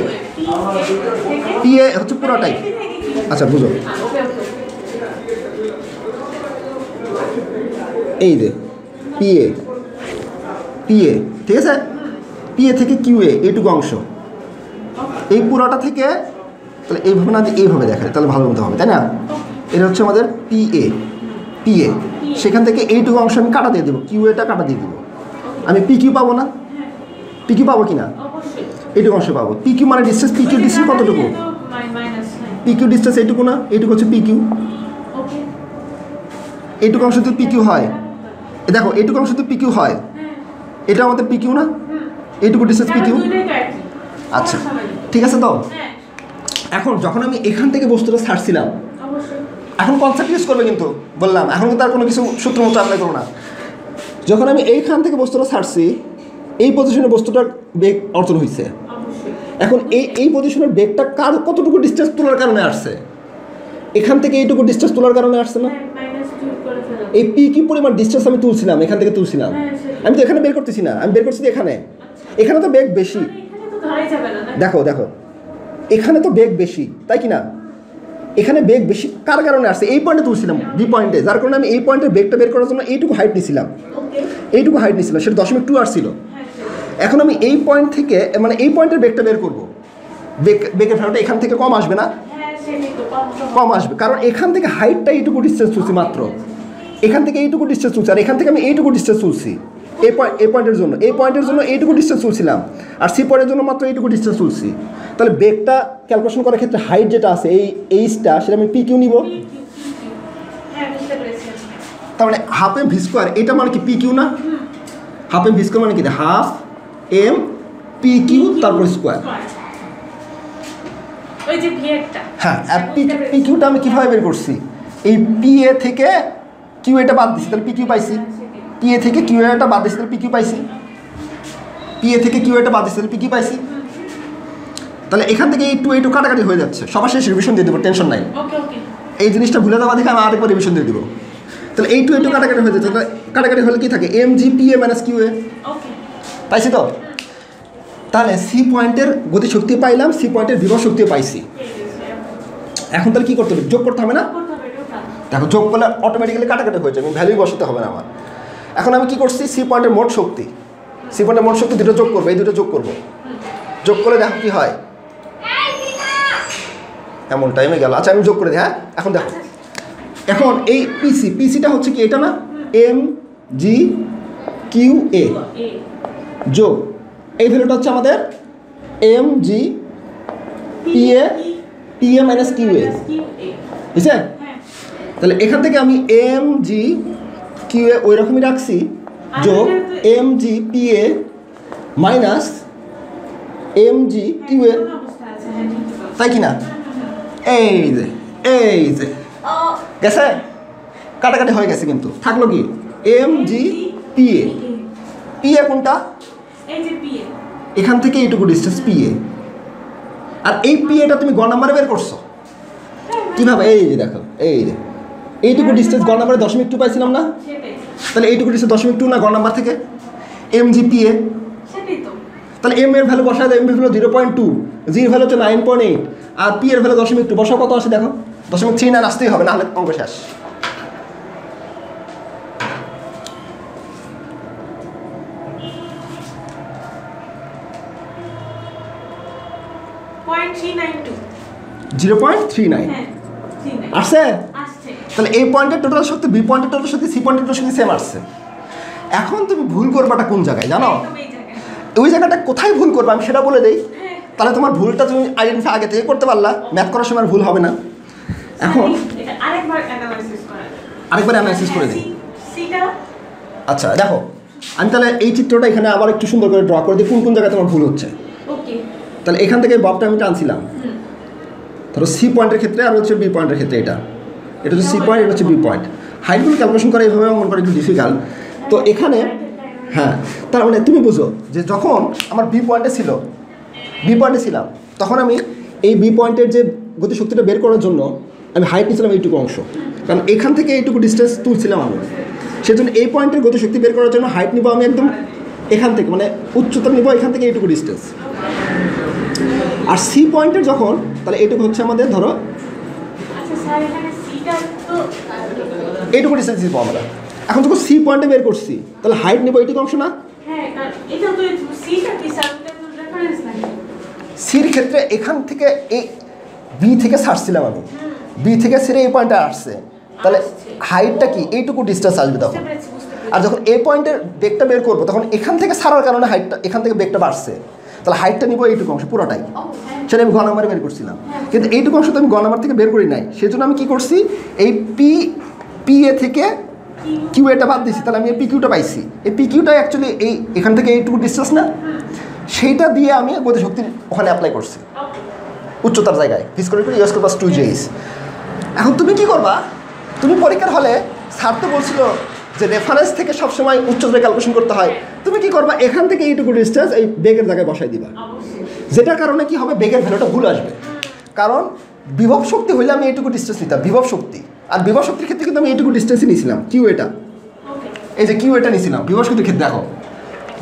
পিএ হচ্ছে পুরোটাই। আচ্ছা বুঝো, এই যে পিএ, পিএ, ঠিক আছে? পিএ থেকে কিউএ এইটুকু অংশ, এই পুরোটা থেকে, তাহলে এইভাবে না এইভাবে দেখায় তাহলে ভালো মতো হবে, তাই না? এটা হচ্ছে আমাদের পিএ, পিএ, সেখান থেকে এইটুকু অংশ আমি কাটা দিয়ে দেবো, কিউএটা কাটা দিয়ে দেবো। আমি পিকিউ পাবো না? পিকিউ পাবো কি না? এইটুকু অংশ পাবো। পিকিউ মানে ডিস্টেন্স, পিকিউ ডিস্টেন্স কতটুকু? পিকিউ ডিস্টেন্স এইটুকু না? এইটুকু হচ্ছে পিকিউ। এইটুকু অংশ যদি পিকিউ হয়, দেখো এইটুকু অংশ যদি পিকিউ হয়, এটা আমাদের পিকিউ না? এইটুকু ডিস্টেন্স পিকিউ। আচ্ছা ঠিক আছে। তো এখন যখন আমি এখান থেকে বস্তুটা ছাড়ছিলাম, এখন কনসেপ্ট ইউজ করবে কিন্তু বললাম, এখন কিন্তু আর কোনো কিছু সূত্র মতো অ্যাপ্লাই করবো না। যখন আমি এইখান থেকে বস্তুটা ছাড়ছি, এই পজিশনে বস্তুটার বেগ অর্জন হয়েছে। এখন এই পজিশনের বেগটা কার কতটুকু ডিস্টেন্স তোলার কারণে আসছে? এখান থেকে এইটুকু ডিস্টেন্স তোলার কারণে আসছে না? এই পি কি পরিমাণ ডিস্টেন্স আমি তুলছিলাম, এখান থেকে তুলছিলাম, আমি তো এখানে বের করতেছি না, আমি বের করছি এখানে। এখানে তো বেগ বেশি, দেখো দেখো এখানে তো বেগ বেশি, তাই কি না? এখানে বেগ বেশি কার কারণে আসছে? এই পয়েন্টে তুলছিলাম, বি পয়েন্টে, যার কারণে আমি এই পয়েন্টের বেগটা বের করার জন্য এইটুকু হাইট নিছিলাম, এইটুকু হাইট নিছিলাম, সেটা 0.2 আসছিল। এখন আমি এই পয়েন্ট থেকে, মানে এই পয়েন্টের বেগটা বের করবো, বেগের ভ্যালুটা এখান থেকে কম আসবে না? কম আসবে, কারণ এখান থেকে হাইটটা এইটুকু ডিস্টেন্স তুলছি মাত্র, এখান থেকে এইটুকু ডিস্টেন্স তুলছি, আর এখান থেকে আমি এইটুকু ডিস্টেন্স তুলছি। এই পয়েন্টের জন্য, এই পয়েন্টের জন্য এইটুকু ডিস্টেন্স তুলছিলাম, আর সি পয়েন্টের জন্য মাত্র এইটুকু ডিস্টেন্স তুলছি। তাহলে বেগটা ক্যালকুলেশন করার ক্ষেত্রে হাইট যেটা আছে, এই এইচটা, সেটা আমি পি কিউ নিব। তার মানে হাফ এম ভি স্কোয়ার, এটা মানে কি পি কিউ না? হাফ এম ভি স্কোয়ার মানে কি? হাফ এম পি কিউ তারপর স্কোয়ার। হ্যাঁ, আর পি কিউটা আমি কীভাবে বের করছি? এই পি এ থেকে কিউ এটা বাদ দিচ্ছি, তাহলে পি কিউ পাইছি। পি এ থেকে কিউ এটা বাদ দিচ্ছি, তাহলে পি কিউ পাইছি। পি এ থেকে কিউ এটা বাদ দিচ্ছি, তাহলে পি কিউ পাইছি। তাহলে এখান থেকে এইটু কাটাকাটি হয়ে যাচ্ছে, সবার শেষ রিভিশন দিয়ে দেবো, টেনশন নাই। এই জিনিসটা ভুলে যাওয়া দেখে আমি আরেকবার রিভিশন দিয়ে দেবো। তাহলে এইটু কাটাকাটি হয়ে যাচ্ছে, তাহলে কাটাকাটি হলে কি থাকে? M G P A minus Q A, পাইছি তো? তাহলে সি পয়েন্টের গতিশক্তি পাইলাম, সি পয়েন্টের বিভব শক্তিও পাইছি। এখন তাহলে কী করতে হবে? যোগ করতে হবে না? দেখো যোগ করলে অটোমেটিক্যালি কাটাকাটি হয়ে যাবে, ভ্যালু বসাতে হবে না আমার। এখন আমি কি করছি? সি পয়েন্টের মোট শক্তি, সি পয়েন্টের মোট শক্তি দুটো যোগ করবো, এই দুটো যোগ করবো। যোগ করলে দেখো কী হয়, এমন টাইমে গেল। আচ্ছা আমি যোগ করে দিই। হ্যাঁ এখন দেখো, এখন এই পিসিটা হচ্ছে কি? এটা না, এম জি কিউ এ যোগ এই ভ্যালুটা হচ্ছে আমাদের M G P A minus Q A, বুঝছে? তাহলে এখান থেকে আমি এম জি কিউ এ ওই রকমই রাখছি, যোগ M G P A minus M G Q A, তাই কি না? এই যে গেছে, কাটাকাটি হয়ে গেছে, কিন্তু থাকলো কি? এম জি পি এ কোনটা? এখান থেকে এইটুকু ডিস্টেন্স পি এ, আর এই পি এটা তুমি গ নাম্বারে বের করছো কীভাবে? এই যে দেখো, এই যে এইটুকু ডিস্টেন্স গ নাম্বারে 0.2 পাইছিলাম না? তাহলে এইটুকু ডিস্টেন্স 0.2 না গ নাম্বার থেকে? এম জি পি এ, তাহলে এম এর ভ্যালু বসায়, এম এর ভ্যালু 0.2, জি এর ভ্যালু হচ্ছে 9.8, আর পি এর ভ্যালু 0.2, বসা কত আসে দেখো? 0.39 আসতেই হবে, না হলে অঙ্ক শেষ। আসছে? তাহলে এই পয়েন্টের টোটাল শক্তি, বি পয়েন্টের টোটাল শক্তি, সি পয়েন্টের টোটাল শক্তি সেম আসছে। এখন তুমি ভুল করবাটা কোন জায়গায় জানো? ওই জায়গাটা কোথায় ভুল করবে আমি সেটা বলে দেই, তাহলে তোমার ভুলটা তুমি আইডেন্টিফাই আগে থেকে করতে পারলা, ম্যাথ করার সময় ভুল হবে না। এখন আরেকবার অ্যানালাইসিস করে দিই। আচ্ছা দেখো, আমি তাহলে এই চিত্রটা এখানে আবার একটু সুন্দর করে ড্র করে দিই, কোন কোন জায়গায় তোমার ভুল হচ্ছে। তাহলে এখান থেকে ববটা আমি টানছিলাম, ধরো সি পয়েন্টের ক্ষেত্রে আর হচ্ছে বি পয়েন্টের ক্ষেত্রে, এটা হচ্ছে সি পয়েন্ট, এটা হচ্ছে বি পয়েন্ট। হাইটগুলো ক্যালকুলেশন করা এইভাবে মনে করে একটু ডিফিকাল্ট। তো এখানে হ্যাঁ, তার মানে তুমি বুঝো যে যখন আমার বি পয়েন্টে ছিলাম, তখন আমি এই বি পয়েন্টের যে গতিশক্তিটা বের করার জন্য আমি হাইট নিয়েছিলাম এইটুকু অংশ, কারণ এখান থেকে এইটুকু ডিস্টেন্স তুলছিলাম আমি, সেজন্য এই পয়েন্টের গতিশক্তি বের করার জন্য হাইট নিব আমি একদম এখান থেকে, মানে উচ্চতা নিব এখান থেকে এইটুকু ডিস্টেন্স। আর সি পয়েন্টের যখন, তাহলে এইটুকু হচ্ছে আমাদের ধরো আচ্ছা স্যার এখানে সিটা তো এইটুকু ডিস্টেন্স দিব আমরা। এখন যখন সি পয়েন্টে বের করছি তাহলে হাইট নিব এইটুকু অংশ না। হ্যাঁ কারণ এটা তো সিটা কি স্যার রেফারেন্স নাকি? সির ক্ষেত্রে এখান থেকে এই বি থেকে ছাড়ছিলাম আমি, বি থেকে ছেড়ে এই পয়েন্টে আসছে, তাহলে হাইটটা কি এইটুকু ডিস্টেন্স আসবে তখন। বুঝতে পেরেছি। আর যখন এই পয়েন্টের বেগটা বের করবো তখন এখান থেকে ছাড়ার কারণে হাইটটা, এখান থেকে বেগটা বাড়ছে, তাহলে হাইটটা নিব এইটুকু অংশ পুরোটাই। ও হ্যাঁ। সেটা আমি গ নাম্বারে বের করছিলাম, কিন্তু এইটুকু অংশ তো আমি গ নাম্বার থেকে বের করি নাই, সেজন্য আমি কি করছি, এই পি এ থেকে কিউ এটা বাদ দিয়েছি, তাহলে আমি এই পি কিউটা পাইছি। এই পি কিউটা অ্যাকচুয়ালি এই এখান থেকে এইটুকু ডিস্টেন্স না, সেইটা দিয়ে আমি গতিশক্তি ওখানে অ্যাপ্লাই করছি উচ্চতার জায়গায়, ফিজিক্যাল ইউএস প্লাস 2J। এখন তুমি কি করবা, তুমি পরীক্ষার হলে স্যার তো বলছিল যে রেফারেন্স থেকে সবসময় উচ্চতা ক্যালকুলেশন করতে হয়, তুমি কি করবা, এখান থেকে এইটুকু ডিস্টেন্স এই বেগের জায়গায় বসাই দিবা, যেটার কারণে কি হবে, বেগের ভ্যালুটা ভুল আসবে। কারণ বিভব শক্তি হইলে আমি এইটুকু ডিস্টেন্স নিতাম, বিভব শক্তি, আর বিভব শক্তির ক্ষেত্রে কিন্তু আমি এইটুকু ডিস্টেন্সই নিয়েছিলাম, কিউ এটা, এই যে কিউ এটা নিয়েছিলাম বিভব শক্তির ক্ষেত্রে। দেখো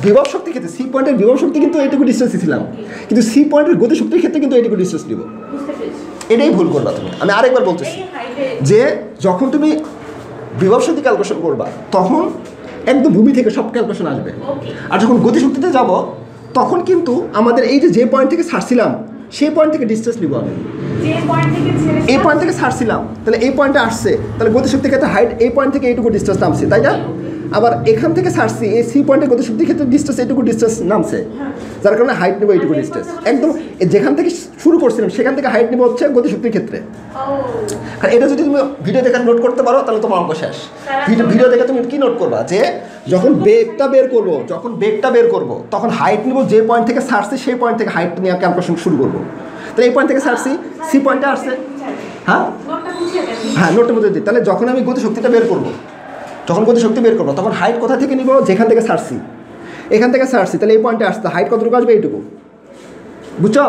বিভব শক্তির ক্ষেত্রে সি পয়েন্টের বিভব শক্তি কিন্তু এইটুকু ডিস্টেন্স ছিলাম, কিন্তু সি পয়েন্টের গতিশক্তির ক্ষেত্রে কিন্তু এইটুকু ডিস্টেন্স নিব, বুঝতে পেরেছি। এটাই ভুল করবা তুমি। আমি আরেকবার বলতেছি এই হাইটে যে যখন তুমি বিভব শক্তি ক্যালকুলেশন করবা তখন একদম ভূমি থেকে সব ক্যালকুলেশন আসবে, ওকে। আর যখন গতিশক্তিতে যাব তখন কিন্তু আমাদের এই যে পয়েন্ট থেকে ছাড়ছিলাম সেই পয়েন্ট থেকে ডিস্টেন্স নিব আমি, যে পয়েন্ট থেকে ছেড়ে এই পয়েন্ট থেকে ছাড়ছিলাম তাহলে এই পয়েন্টে আসছে, তাহলে গতিশক্তির ক্ষেত্রে হাইট এই পয়েন্ট থেকে এইটুকু ডিস্টেন্স নামছে, তাই না? আবার এখান থেকে ছাড়ছি এই সি পয়েন্টের গতিশক্তির ক্ষেত্রে ডিস্টেন্স এইটুকু ডিস্টেন্স নামছে, যার কারণে হাইট নেবো এইটুকু ডিস্টেন্স। একদম যেখান থেকে শুরু করছিলাম সেখান থেকে হাইট নেবো হচ্ছে গতিশক্তির ক্ষেত্রে। ও আর এটা যদি তুমি ভিডিও দেখে নোট করতে পারো তাহলে তোমার অঙ্ক শেষ। ভিডিও দেখে তুমি কি নোট করবা, যে যখন বেগটা বের করবো তখন হাইট নিব যে পয়েন্ট থেকে ছাড়ছি সেই পয়েন্ট থেকে হাইট নিয়ে ক্যালকুলেশন শুরু করবো। তাহলে এই পয়েন্ট থেকে ছাড়ছি, সি পয়েন্টে আসছে, হ্যাঁ নোটটা বুঝিয়ে দেন। হ্যাঁ নোটের মধ্যে দিই। তাহলে যখন আমি গতিশক্তিটা বের করবো, যখন গতিশক্তি বের করবো তখন হাইট কোথা থেকে নিব, যেখান থেকে ছাড়ছি, এখান থেকে ছাড়ছি, তাহলে এই পয়েন্টে আসছে, হাইট কতটুকু আসবে এইটুকু, বুঝছো?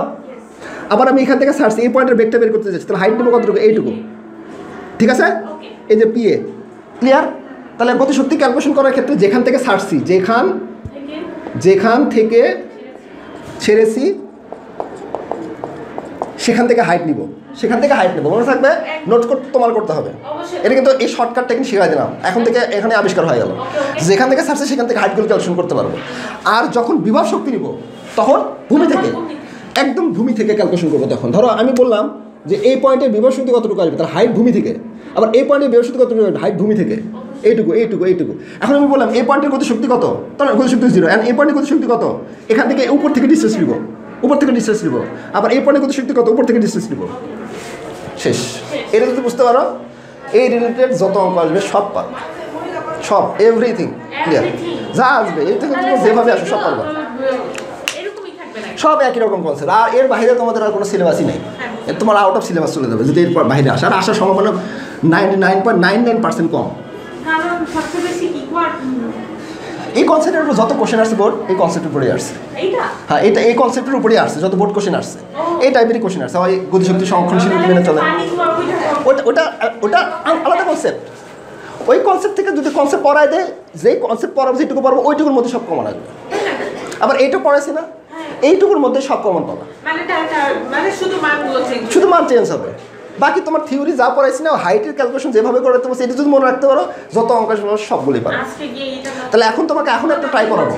আবার আমি এখান থেকে ছাড়ছি, এই পয়েন্টের বেগটা বের করতে চাচ্ছি, তাহলে হাইট নেব কতটুকু, এইটুকু, ঠিক আছে? এই যে পিএ ক্লিয়ার। তাহলে গতিশক্তি ক্যালকুলেশন করার ক্ষেত্রে যেখান থেকে ছাড়ছি, যেখান থেকে ছেড়েছি সেখান থেকে হাইট নিব, মনে থাকবে, নোট করতে তোমার করতে হবে। এটা কিন্তু এই শর্টকাট টেকনিক শিখাই দিলাম, এখন থেকে এখানে আবিষ্কার হয়ে গেল, যেখান থেকে ছাড়ছে সেখান থেকে হাইটগুলো ক্যালকুলেশন করতে পারবো। আর যখন বিভব শক্তি নিব তখন ভূমি থেকে, একদম ভূমি থেকে ক্যালকুলেশন করবো। তখন ধরো আমি বললাম যে এই পয়েন্টের বিভব শক্তি কতটুকু আসবে, তার হাইট ভূমি থেকে, আবার এই পয়েন্টের বিভব শক্তি কতটুকু আসবে, হাইট ভূমি থেকে, এইটুকু। এখন আমি বললাম এই পয়েন্টের গতিশক্তি কত, তাহলে গতিশক্তি 0, অ্যান্ড এই পয়েন্টের গতিশক্তি কত, এখান থেকে উপর থেকে ডিস্টেন্স নিব, আবার এই পয়েন্টের গতিশক্তি কত, উপর থেকে ডিস্টেন্স নিব, শেষ। এটা যদি বুঝতে পারো এই রিলেটেড যত অঙ্ক আসবে সব পারবে, সব এভরিথিং ক্লিয়ার, যা আসবে এই থেকে তুমি যেভাবে আসবে সব পারবে, এরকমই থাকবে না। সব একই রকম কনসেপ্ট। আর এর বাইরে তোমাদের আর কোনো সিলেবাসই নেই, তোমার আউট অফ সিলেবাস চলে যাবে যদি এর বাইরে আসে, আর আসার সম্ভাবনা 99.99% কম। কারণ সবচেয়ে বেশি ইকুয়াল এই কনসেপ্টের উপর যত কোশ্চেন আসছে বোর্ড এই কনসেপ্টের উপরেই আসছে, এইটা। হ্যাঁ এটা এই কনসেপ্টের উপরেই আসছে, যত বোর্ড কোশ্চেন আসছে এই টাইপেরই কোশ্চেন আসছে। হয় গতিশক্তি সংরক্ষণশীল মেনে চলে, পানি ধোয়া ওটা আলাদা কনসেপ্ট। ওই কনসেপ্ট থেকে যদি কনসেপ্ট পড়ায় দেয়, যেই কনসেপ্ট পড়াবো যেটুকু পারবো ওইটুকুর মধ্যে সব কমন আসবে। আবার এইটা পড়াইছি না, এইটুকুর মধ্যে সব কমন পাবা, মানে শুধু মান চেঞ্জ হবে। বাকি তোমার থিওরি যা পড়াইছি না, হাইটের ক্যালকুলেশন যেভাবে করে তোমার সেটা যদি মনে রাখতে পারো, যত অঙ্ক আসবে সবগুলোই পারো। আজকে গিয়ে এটা তাহলে এখন তোমাকে একটা ট্রাই করাবো।